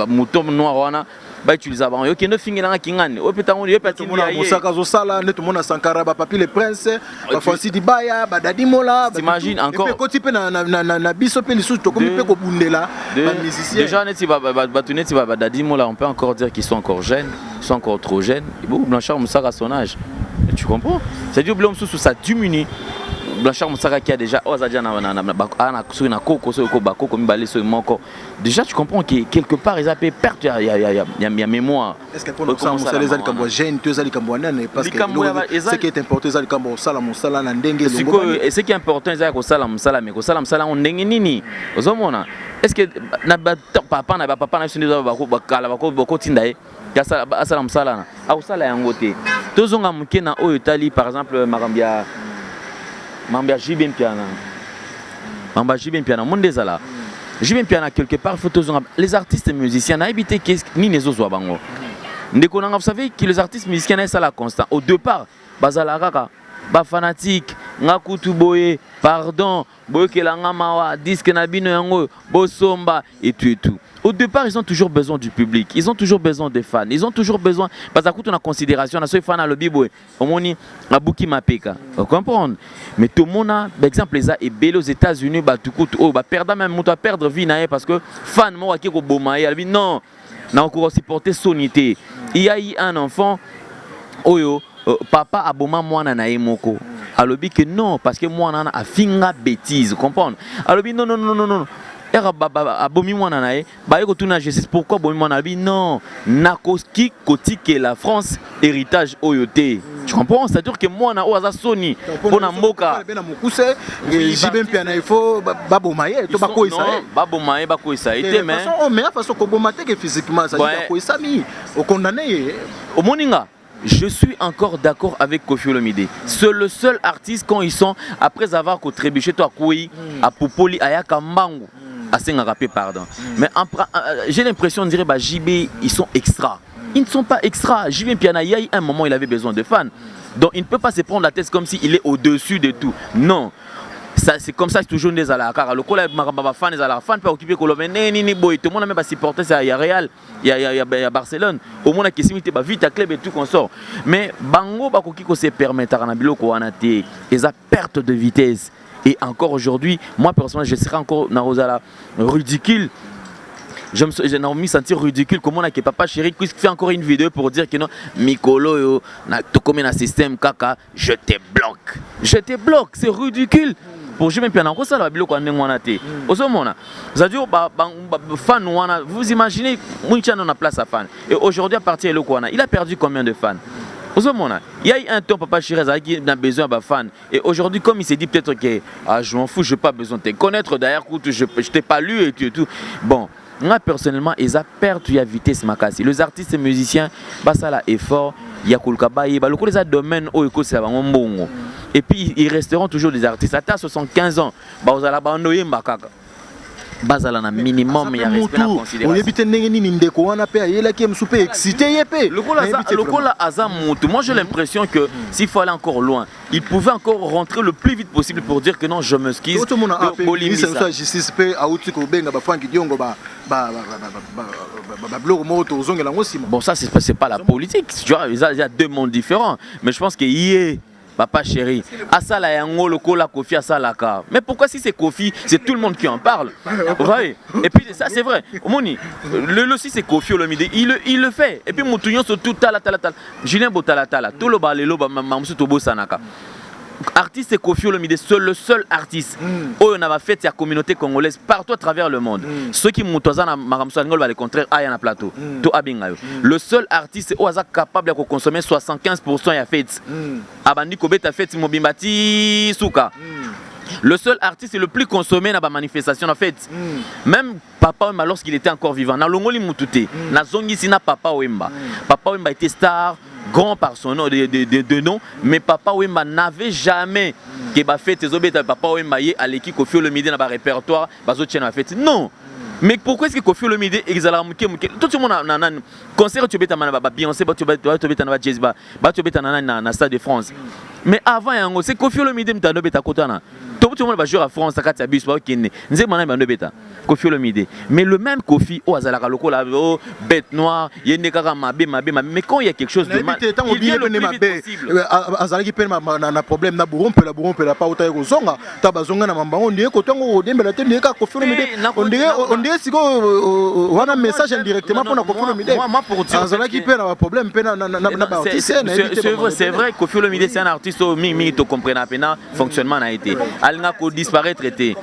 mouton noir wana. Ba utiliser avant yo kendo fingi na kingane o petango yo peti mona musaka zo sala neto mona Sankara ba papi le prince ba Fonsi Dibaya ba Dadi Mola t'imagines encore et ko tipe na biso pe lisu to komi pe ko bundela ba musicien déjà neti ba tuneti ba Dadi Mola on peut encore dire qu'ils sont encore jeunes ils sont encore trop jeunes et bon Blanchard Moussaka à son âge tu comprends c'est dire Blom sous ça diminue Blanchard Moussaka qui a déjà déjà tu comprends que quelque part ils avaient perdu il y a mémoire. Est-ce que pour nous ça les ali kambo jeune tous ali kambo nane parce que ce qui est important les ali kambo sala musala na ndenge longo et ce qui est important ils ko sala musala mais ko sala musala on ndenge nini ozomona est-ce que na papa na sindi ba kala ba ko tindaye ya sala musala na au sala yango te tozonga mukena oyo tali par exemple Marambia Jibin Piana. Mamba Jibin Piana, mon désala. Jibin Piana, quelque part, les artistes musiciens, n'a évité ni les autres bango. Vous savez que les artistes musiciens, c'est la constant. Au départ, Bazala Raka, ba fanatique, Ngakutu Boye, pardon, Boye Kelanga Mawa, disque Nabino Yango, Bosomba, et tout. Au départ, ils ont toujours besoin du public, ils ont toujours besoin des fans, ils ont toujours besoin, parce qu'on a considération, on a ceux fans à l'objet, on a Buki Mapeka, vous comprenez? Mais tout le monde, par exemple, les aux États-Unis, perdre même, perdre vie, parce que fan, moi, qui est au Bomaï, elle dit non, on a encore supporté sonité. Il y a eu un enfant, Oyo, papa a boma moi na moko. Alors que non, parce que moi on a finga bêtise, vous comprenez? Alors non. Pourquoi non, Nakoski Kotike la France héritage Oyote. Tu comprends? C'est-à-dire que moi na oza Sony pour na mboka. Jibin Piana il faut babomaye to bako isa. Babomaye bako isa été mais mais façon ko bomate que physiquement ça dit ko isa mi au condamné au moninga. Je suis encore d'accord avec Koffi Olomide. C'est le seul artiste quand ils sont après avoir trébuché toi Koui à Popoli à Yakambangu. Pardon. Mais j'ai l'impression de dire bah JB ils sont extra. Ils ne sont pas extra. JB Piana, il y a un moment il avait besoin de fans. Donc il ne peut pas se prendre la tête comme s'il est au-dessus de tout. Non. C'est comme ça, c'est toujours des alakara. Le collègue Marababa fan, les alakara pas occupé Colombien, ni boy. Tout le monde a même pas supporté ça. Il y a Real, il y a Barcelone. Au moins, la question était vite à club et tout qu'on sort. Mais Bango, Bakoki, qu'on se permet, Taranabilo, qu'on a été, ils ont perte de vitesse. Et encore aujourd'hui, moi personnellement, je serais encore dans Rosala ridicule. J'ai me sentir ridicule comment on a que papa chéri qui fait encore une vidéo pour dire que non, Mikolo yo, na tout comme un système kaka, je te bloque. Je te bloque, c'est ridicule. Pour je même bien encore ça la bilo ko ndenge wana te. Osomona. C'est-à-dire fan wana, vous imaginez Mouicha on a place à fan. Et aujourd'hui à partir de Lokwana, il a perdu combien de fans? Il y a eu un temps, papa Chirez qui a besoin de fans. Et aujourd'hui, comme il s'est dit peut-être que je m'en fous, je n'ai pas besoin de te connaître. D'ailleurs, je ne t'ai pas lu et tout. Bon, moi personnellement, ils ont perdu la vitesse. Les artistes et musiciens, ça là effort. Il y a les domaines où c'est bon. Et puis, ils resteront toujours des artistes. À 75 ans, bazala na minimum ya respect na considération. Oyebite ndenge nini ndeko wana pe ayela ki msupe excité yepé. Lokola aza mutu. Moi j'ai l'impression que s'il faut aller encore loin, il pouvait encore rentrer le plus vite possible pour dire que non, je m'excuse. Justice pe auti ko benga ba Frank Diongo bon, ça c'est pas la politique. Tu vois, il y a deux mondes différents. Mais je pense que papa chéri, Asala yango lokola Kofi Asalaka. Mais pourquoi si c'est Kofi, c'est tout le monde qui en parle. Vous voyez? Et puis ça c'est vrai. Omoni, si c'est Kofi Olomide, il le fait. Et puis Moutounion surtout tala. Julien Botala, tout le balelo Mamoussou Tobo Sanaka. Artiste c'est Kofi Olomide, c'est le seul artiste où on a fait la communauté congolaise partout à travers le monde. Ceux qui m'outoisent na maramso ngol ba le contraire aya na plateau. To abingayo. Le seul artiste où aza capable de consommer 75% ya fête. Abandi ko beta fête mobimbati souka. Le seul artiste le plus consommé dans la manifestation en fait. Même Papa Wemba lorsqu'il était encore vivant, na longoli mutute, na zongi sina Papa Wemba. Papa Wemba était star, grand par son nom de nom, mais Papa Wemba n'avait jamais que ba fête ezobeta Papa Wemba yé à l'équipe Kofi Olomide na ba répertoire, bazo tient na fête. Non. Mais pourquoi est-ce que Kofi Olomide exala muke tout le monde na concert tu beta ba Beyoncé tu beta na Jazz ba tu beta na Stade de France. Mais avant yango c'est Kofi Olomide mtando beta kotana. Tout le monde va jouer à France, à Bus, à Kenya. Nous avons bêta. Kofi Olomide. Mais le même Kofi, Azalaka lokola, bête noire, Yendekara mabé. Mais quand il y a quelque chose de mal, il vient le plus vite possible. Azalaki pe na problème na burompe la pa uta yeko zonga. Tabazonga na mambango ndiye kotongo odembela te ndiye ka Kofi Olomide. On dirait siko wana message indirectement pour na Kofi Olomide. Moi pour dire Azalaki pe na problème pe na c'est vrai Kofi Olomide c'est un artiste mi to comprendre pena fonctionnement a été. Alna ko disparaître traité.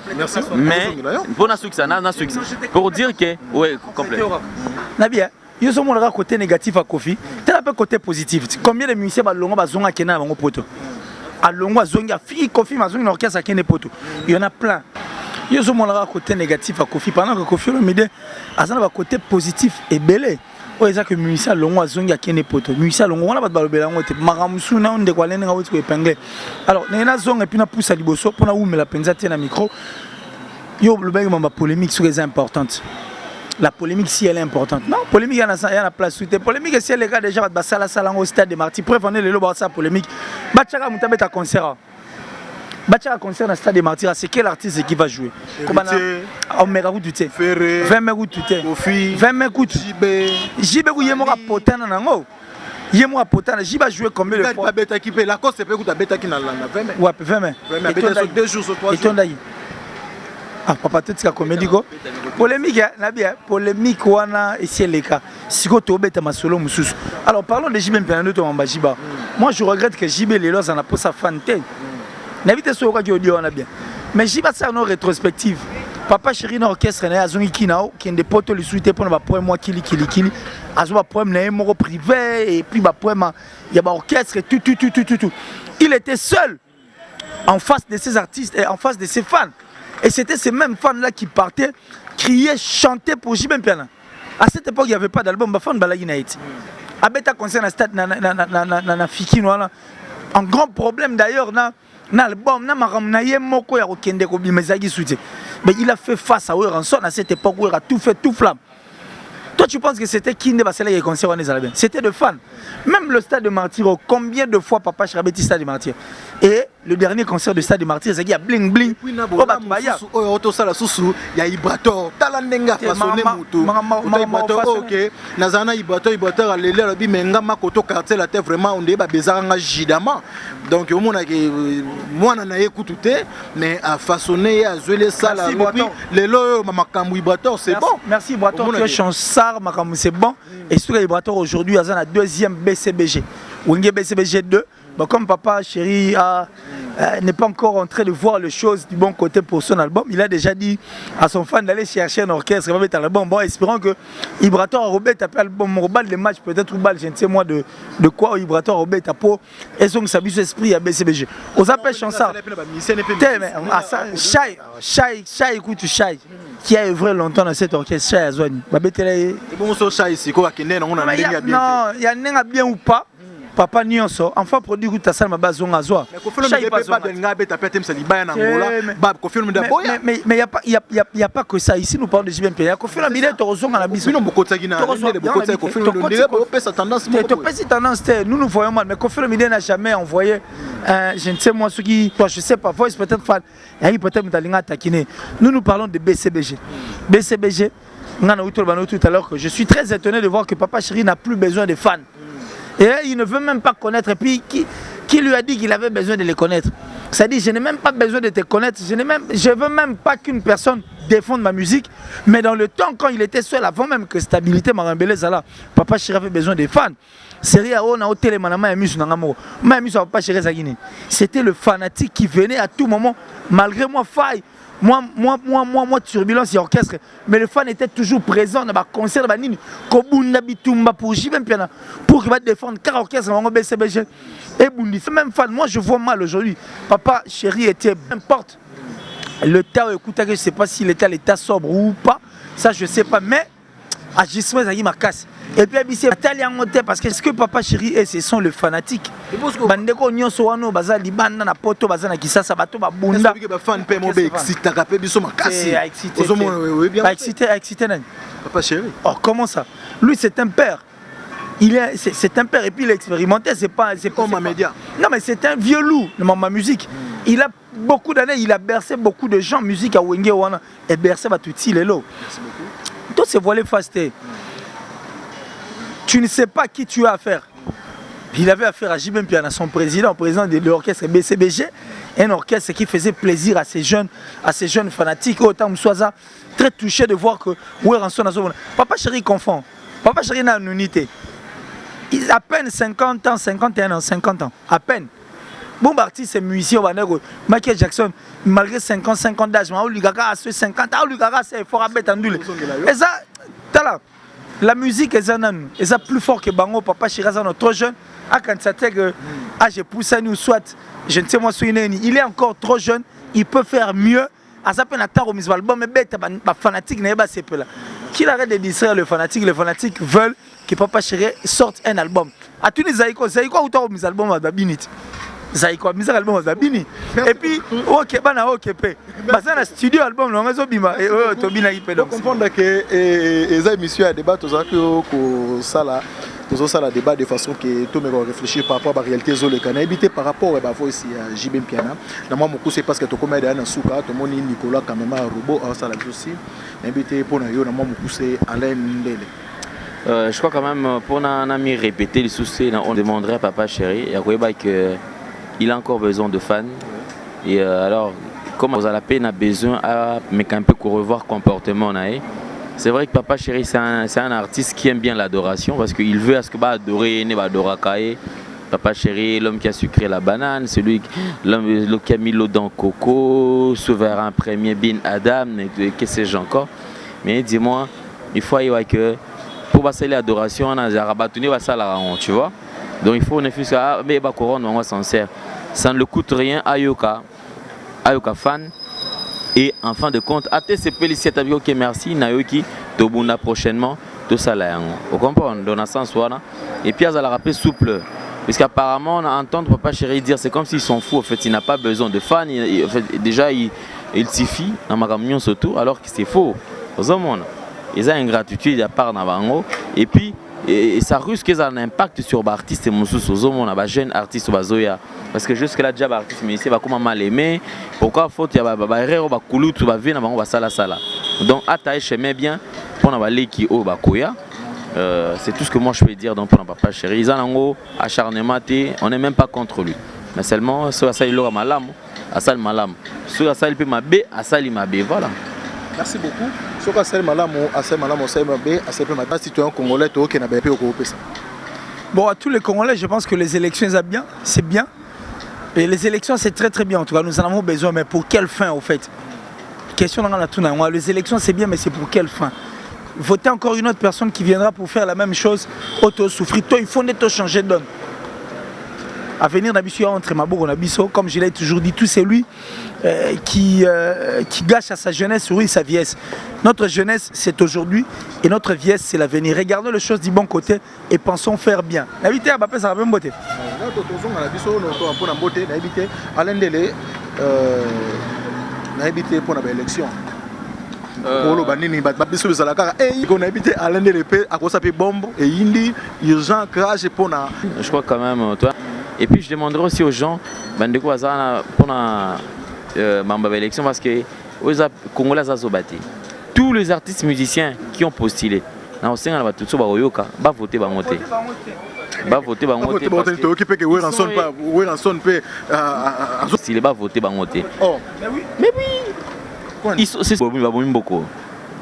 Mais pour succès pour dire que ouais complet. Nabia, yo so monaka côté négatif à Kofi, t'as un peu côté positif. Combien de musiciens balongo bazonga kena bango poto. Alongo zonga fi Kofi mazonga na orchestre kene poto. Il y en a plein. Yo so monaka côté négatif à Kofi pendant que Kofi Olomide azana ba côté positif et belé. Oza que musicien longo zonga kene poto. Musicien longo wana bat balobela ngo te maramusu na onde kwa lenga wuti ko épingler. Alors nena zonga puis na poussa liboso pour na umela penza te na micro. Yo le bag ma polémique sur les importantes. La polémique si elle est importante. Non, polémique il y a la place sous polémique si elle est déjà bat sala sala au stade de Martyrs. Prévenez le lobo ça polémique. Bachaka mutabeta concert. Bachaka concert dans stade de Martyrs, c'est quel artiste qui va jouer? Kobana Omega Wutute. Ferré. 20 mai Wutute. Kofi. 20 mai Wutute. Jibe ku yemora potana nango. Yemora potana, jiba jouer combien de fois? Beta qui peut la cause c'est peut que beta qui na 20 mai. Ouais, 20 mai. 20 mai. Beta sur 2 jours sur 3 jours. Ah papa tout ça comédie go polémique na bien polémique wana ici les cas siko to beta masolo mususu. Alors parlons de JB Mpenando to mamba Jiba. Moi je regrette que JB Lelo ça n'a pas sa fanté. N'invite sur quoi dit on a bien. Mais Jiba ça une rétrospective. Papa chéri na orchestre na azongi kinao qui des potes le suite pour ba poème moi kili azoba poème na moko privé et puis ba poème il y a ba orchestre et tout. Il était seul en face de ses artistes et en face de ses fans. Et c'était ces mêmes fans-là qui partaient, criaient, chantaient pour JB Mpenando. À cette époque, il n'y avait pas d'album, fan balagi na été. Abeta concerne stade na fiki noana. Un grand problème d'ailleurs na album na maramna yemoko ya okende ko bimezagi soutien. Mais il a fait face à Ranson à cette époque où il a tout fait tout flamme. Toi tu penses que c'était qui ne va se les concerts bien? C'était de fans. Même le stade de Martyrs, combien de fois papa Chrabeti stade de Martyrs? Et le dernier concert de stade de Martyrs, c'est qu'il y a bling bling. Il y a Ibrator, Talandenga façonné mutu. OK. Nazana Ibrator alele la bi menga makoto quartier la terre vraiment on débat bezaranga jidama. Donc au monde que moi na écouté mais à façonner à jouer ça là puis lelo makambu Ibrator c'est bon. Merci Ibrator tu es chanceur makambu c'est bon et sur Ibrator aujourd'hui à la deuxième BCBG. Wenge BCBG 2. Bon, comme papa chéri n'est pas encore en train de voir les choses du bon côté pour son album, il a déjà dit à son fan d'aller chercher un orchestre, il va mettre un album. Bon, espérons que Ibrator Robert tape l'album, les matchs peut-être ou balle, je ne sais moi de quoi Ibrator Robert tape et son sabus esprit à BCBG. Aux appels chansons. Chai écoute Chai qui a œuvré longtemps dans cet orchestre Chai Azwani. Bon so Chai ici quoi qui n'est on a bien. Non, il y a bien ou pas. papa nyonso enfin produit kuta sala mabazo ngazwa mais il y a pas que ça ici nous parlons de JBM Piana Kofi Olomide tozonga na biso nous voyons mal mais Kofi Olomide n'a jamais envoyé je ne sais moi ce qui toi je sais pas voice peut-être fan et peut-être mutalinga takine nous parlons de BCBG tout à l'heure que je suis très étonné de voir que Papa Chéri n'a plus besoin de fans. Et il ne veut même pas connaître. Et puis, qui lui a dit qu'il avait besoin de les connaître? C'est-à-dire, je n'ai même pas besoin de te connaître. Je ne veux même pas qu'une personne défende ma musique. Mais dans le temps, quand il était seul, avant même que Stabilité Marambele Zala, Papa Chéri avait besoin des fans. C'était le fanatique qui venait à tout moment, malgré moi, faille. Moi, turbulence et orchestre, mais le fan était toujours présent dans ma concert, pour JBM Piana, pour qu'il va défendre car orchestre, BCBG. Et même fan, moi je vois mal aujourd'hui. Papa Chéri était, n'importe le temps, écoutez, je ne sais pas s'il était à l'état sobre ou pas, ça je ne sais pas, mais agissement ça m'a cassé. Et puis parce que est-ce que Papa Chéri et ce sont les fanatiques bandeko nyonso wano baza libanda na poto baza na kisasa bato ba bunda fan pe mo be excitaka pe biso makasi excité nani Papa Chéri. Oh comment ça? Lui c'est un père. C'est un père et puis il est expérimenté, c'est pas comme un média. Non mais c'est un vieux loup ma musique. Il a beaucoup d'années, il a bercé beaucoup de gens musique à Wenge wana et bercé ba tuti lelo. Merci beaucoup. Tout c'est voilé fasté. Tu ne sais pas qui tu as affaire. Il avait affaire à JBM Piana, son président de l'orchestre BCBG, un orchestre qui faisait plaisir à ces jeunes fanatiques. Autant Mswaza, très touché de voir que Papa Chéri confond. Papa Chéri n'a une unité. Il a à peine 50 ans, 51 ans, 50 ans, à peine. Bon artiste et musicien, Michael Jackson, malgré 50 d'âge, Oligara a 50 ans, Oligara c'est fort à bête en doule. Et ça, la musique est plus fort que Bango, Papa Chéri est trop jeune. Quand ça que j'ai poussé nous soit, je ne sais moi il est encore trop jeune, il peut faire mieux. À ça peine attendre au album, mais bête, fanatique n'est pas c'est peu là. Qu'il arrête de distraire les fanatiques veulent que Papa Chéri sorte un album. À tous les Zaïko ou toi au album à Babinit. Zaïko, mis album à Babini. Et puis, ok, bana ok, c'est un studio album, on a bima et Tobina il peut donc comprendre que les émissions à débat tous ça là. Nous avons le débat de façon que tout le monde réfléchir par rapport à la réalité de l'Économie. Éviter par rapport à ici à JBM Piana. Moi, c'est parce que tout le monde est dans Souka, tout le monde est Nicolas, quand même, un robot, ça l'a aussi. Éviter pour nous, c'est Alain Ndele. Je crois quand même, pour un ami répéter les soucis, on demanderait à Papa Chéri, il a encore besoin de fans. Et alors, comme vous avez la peine, a besoin mais un peu revoir le comportement. C'est vrai que Papa Chéri, c'est un artiste qui aime bien l'adoration parce qu'il veut à ce que adorer, Papa Chéri, l'homme qui a sucré la banane, l'homme qui a mis l'eau dans le coco, souverain premier bin Adam, que sais-je encore. Mais dis-moi, il faut que pour passer l'adoration, on a rabattu tu vois. Donc il faut ne fût que mais couronne, on s'en sert. Ça ne le coûte rien à Ayoka fan. Et en fin de compte, ATCP, ok, merci, Nayoki, Tobuna prochainement, tout ça là. Vous comprenez? Dans le sens où et puis, elle a rappelé souple. Parce qu'apparemment, on entend Papa Chéri dire c'est comme s'ils sont fous. En fait, il n'a pas besoin de fans. En fait, déjà, il suffit dans ma camion surtout, alors que c'est faux. Vous comprenez? Ils ont une gratitude à part dans et puis, et ça risque un impact sur les artistes et les jeunes artistes. Parce que jusque-là, déjà, les artistes, mais ici, ils vont mal aimer. Pourquoi faut il y a des erreurs, des couloutes, des vins, des sala. Donc, je m'aime bien pour les qui au Bakoya. C'est tout ce que moi je peux dire donc pour Papa Chéri. Ils ont un acharnement, on n'est même pas contre lui. Mais seulement, soit ça il aura malam, à ça le malam. Soit ça il peut m'abbé, à ça il m'abbé. Voilà. Merci beaucoup. Soit ça le malam, à ça le malam, à ça il m'abbé, à ça il peut m'abbé. Citoyen congolais, tu as n'avait pas au ça. Bon, à tous les Congolais, je pense que les élections, c'est bien. Et les élections, c'est très très bien. En tout cas, nous en avons besoin. Mais pour quelle fin, au fait? Question dans la tournée. Les élections, c'est bien, mais c'est pour quelle fin? Voter encore une autre personne qui viendra pour faire la même chose, auto-souffrir. Il faut changer de donne. À venir entre Mabour et Nabiso, comme je l'ai toujours dit, tout c'est lui qui gâche à sa jeunesse, oui, sa vieillesse. Notre jeunesse, c'est aujourd'hui, et notre vieillesse, c'est l'avenir. Regardons les choses du bon côté et pensons faire bien. L'invité à Mbappé, ça va bien beauté. tozonga na biso no mpona mbote nayebi te alendele nayebi te mpona baélection koloba nini biso ezalaka kaka nayebi te alendele mpe akosa mpe bombe eyindi urgent crash mpona je crois quand même toi. Et puis je demanderai aussi aux gens bandeko bazala mpona mamba baélection parce que oza congolais azobate tous les artistes musiciens qui ont postulé na osenga na bato so baoyoka bavote bango te bavote bango te toyoki mpe ke weranson mpe style bavote bango te mais oui c'est babomi mboko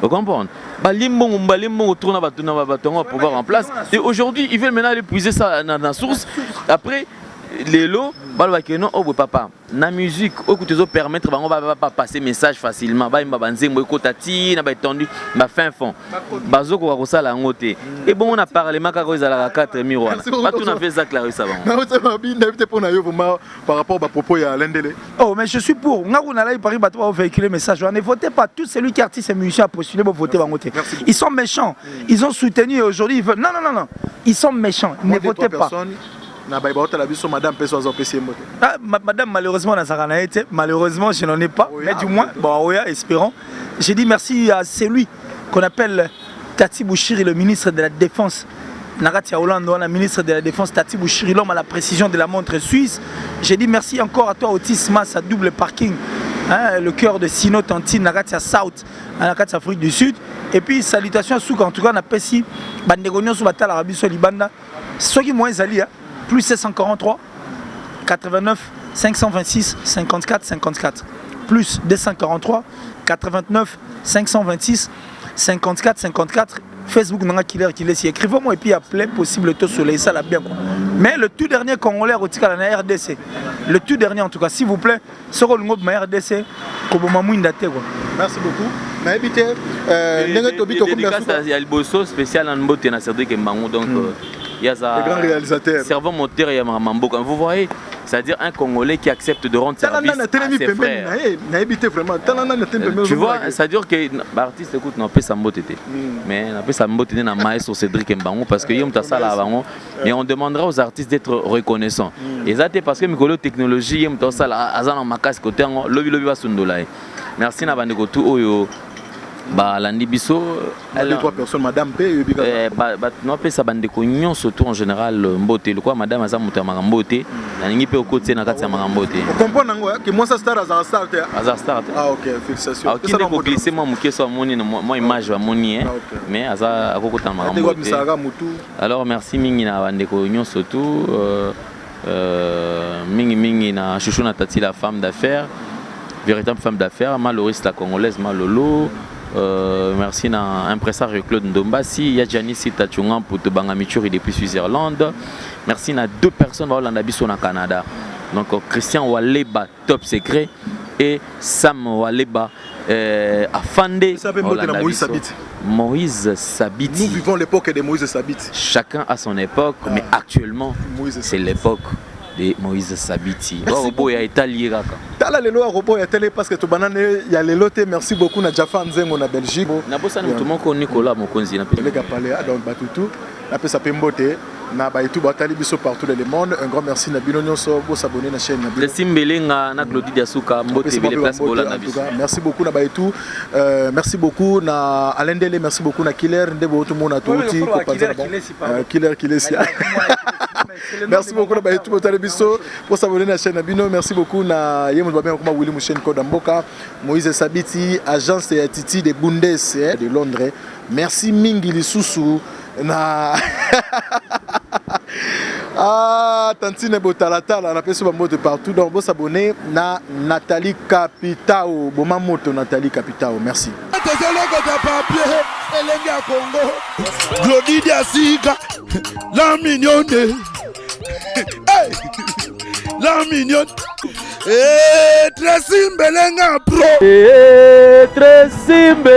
vous comprenez balimbongo tourne na bato yango pouvoir en place et aujourd'hui ils veulent maintenant aller puiser ça dans la source après les lots balobaki non oh papa na musique écoute zo permettre bango ba passer message facilement ba imba banzembo ekota ti na ba étendu ba fin fond bazoko ko sala ngote et bon on a parlé makako ezala 4 miroirs pas tout na fait ça clarifier ça bango na ça ba binda peut pour na yo vraiment par rapport à propos ya Lendele. Oh mais je suis pour ngaku na lai Paris bato va véhiculer message ne votez pas tous celui qui artiste et musicien a postulé pour voter bango te ils sont méchants ils ont soutenu et aujourd'hui ils veulent non ils sont méchants ne votez pas. Madame, malheureusement, malheureusement, je n'en ai pas. Mais du moins, espérons. J'ai dit merci à celui qu'on appelle Tati Bouchiri, le ministre de la Défense. Naratia Hollande, la ministre de la Défense, Tati Bouchiri, l'homme à la précision de la montre suisse. J'ai dit merci encore à toi, Otis Mas, à double parking. Hein, le cœur de Sino Tantine, Naratia South, Naratia Afrique du Sud. Et puis, salutations à Souk, en tout cas, on a Pessi, Bandegonion, Soubatal, l'Arabie Solibanda. Ceux qui m'ont zali, plus 743 89 526 54 54 plus 243 89 526 54 54 Facebook n'a killer qui laisse écrivez-moi et puis il y a plein possible taux soleil ça l'a bien quoi. Mais le tout dernier congolais rotika la RDC le tout dernier en tout cas s'il vous plaît ce rôle de ma RDC koboma mwinda te quoi. Merci beaucoup. Na habité ndenge tobito combien il y a le bosso spécial en mbote na Cédric Mbango donc il y a ça. Les grands réalisateurs. Servant moteur, il y a Mamambo. Vous voyez, c'est-à-dire un Congolais qui accepte de rendre service à ses frères. Tu vois, c'est-à-dire que l'artiste écoute, n'a pas sa beauté. Mais n'a pas sa beauté dans maestro Cédric Mbango parce que yom ta sala avant. Mais on demandera aux artistes d'être reconnaissants. Et ça c'est parce que Mikolo technologie yom ta sala azan makas côté lobby va sundola. Merci na bandeko tout oyo. Bah landi biso les trois personnes madame P non pe sa bande ko nyon surtout en général mbote le quoi madame aza muta mbote na ningi pe okoti na kati ya mbote on comprend ngo que moi ça star ah OK félicitations qui ne ko glisser moi muke so moni moi image va moni mais aza akokota mbote alors merci mingi na bande ko nyon surtout mingi na chouchou na tati la femme d'affaires véritable femme d'affaires Maloris la congolaise Malolo. Merci à impresario Claude Ndombasi, il y a Janice Tachungan pour te Bangamichuri depuis Suisse-Irlande. Merci à deux personnes au Canada. Donc Christian Waleba, top secret, et Sam Waleba, Afande. Moïse Sabiti. Nous vivons l'époque de Moïse Sabiti. Chacun a son époque, mais actuellement, c'est l'époque de Moïse Sabiti. Robo ya Italie raka. Tala lelo robo ya télé parce que to banane ya lelo te merci beaucoup na Jaffa Nzengo na Belgique. Na bossa na mutumo ko Nicolas Mokonzi na pele ka parler donc batutu na pesa pembote na ba itu batali biso partout dans le monde. Un grand merci na bino nyonso bo s'abonner na chaîne na bino. Simbelenga na Claudie Diasuka mbote bele place bola na biso. Merci beaucoup na ba itu. Merci beaucoup na Alendele, merci beaucoup na Killer ndebo tout monde na touti ko panza bon. Killer Merci beaucoup na ba itu botali biso pour s'abonner na chaîne na bino. Merci beaucoup na yemo ba bien comme Willy Mouchen Kodamboka, Moïse Sabiti, agence et Titi de Bundes de Londres. Merci mingi lisusu na ah tantine botalata la peso ba mode partout donc vous s'abonner na Nathalie Capitao boma moto Nathalie Capitao merci Glody Diasiga la mignonne la mignonne très simbelenga pro très simbe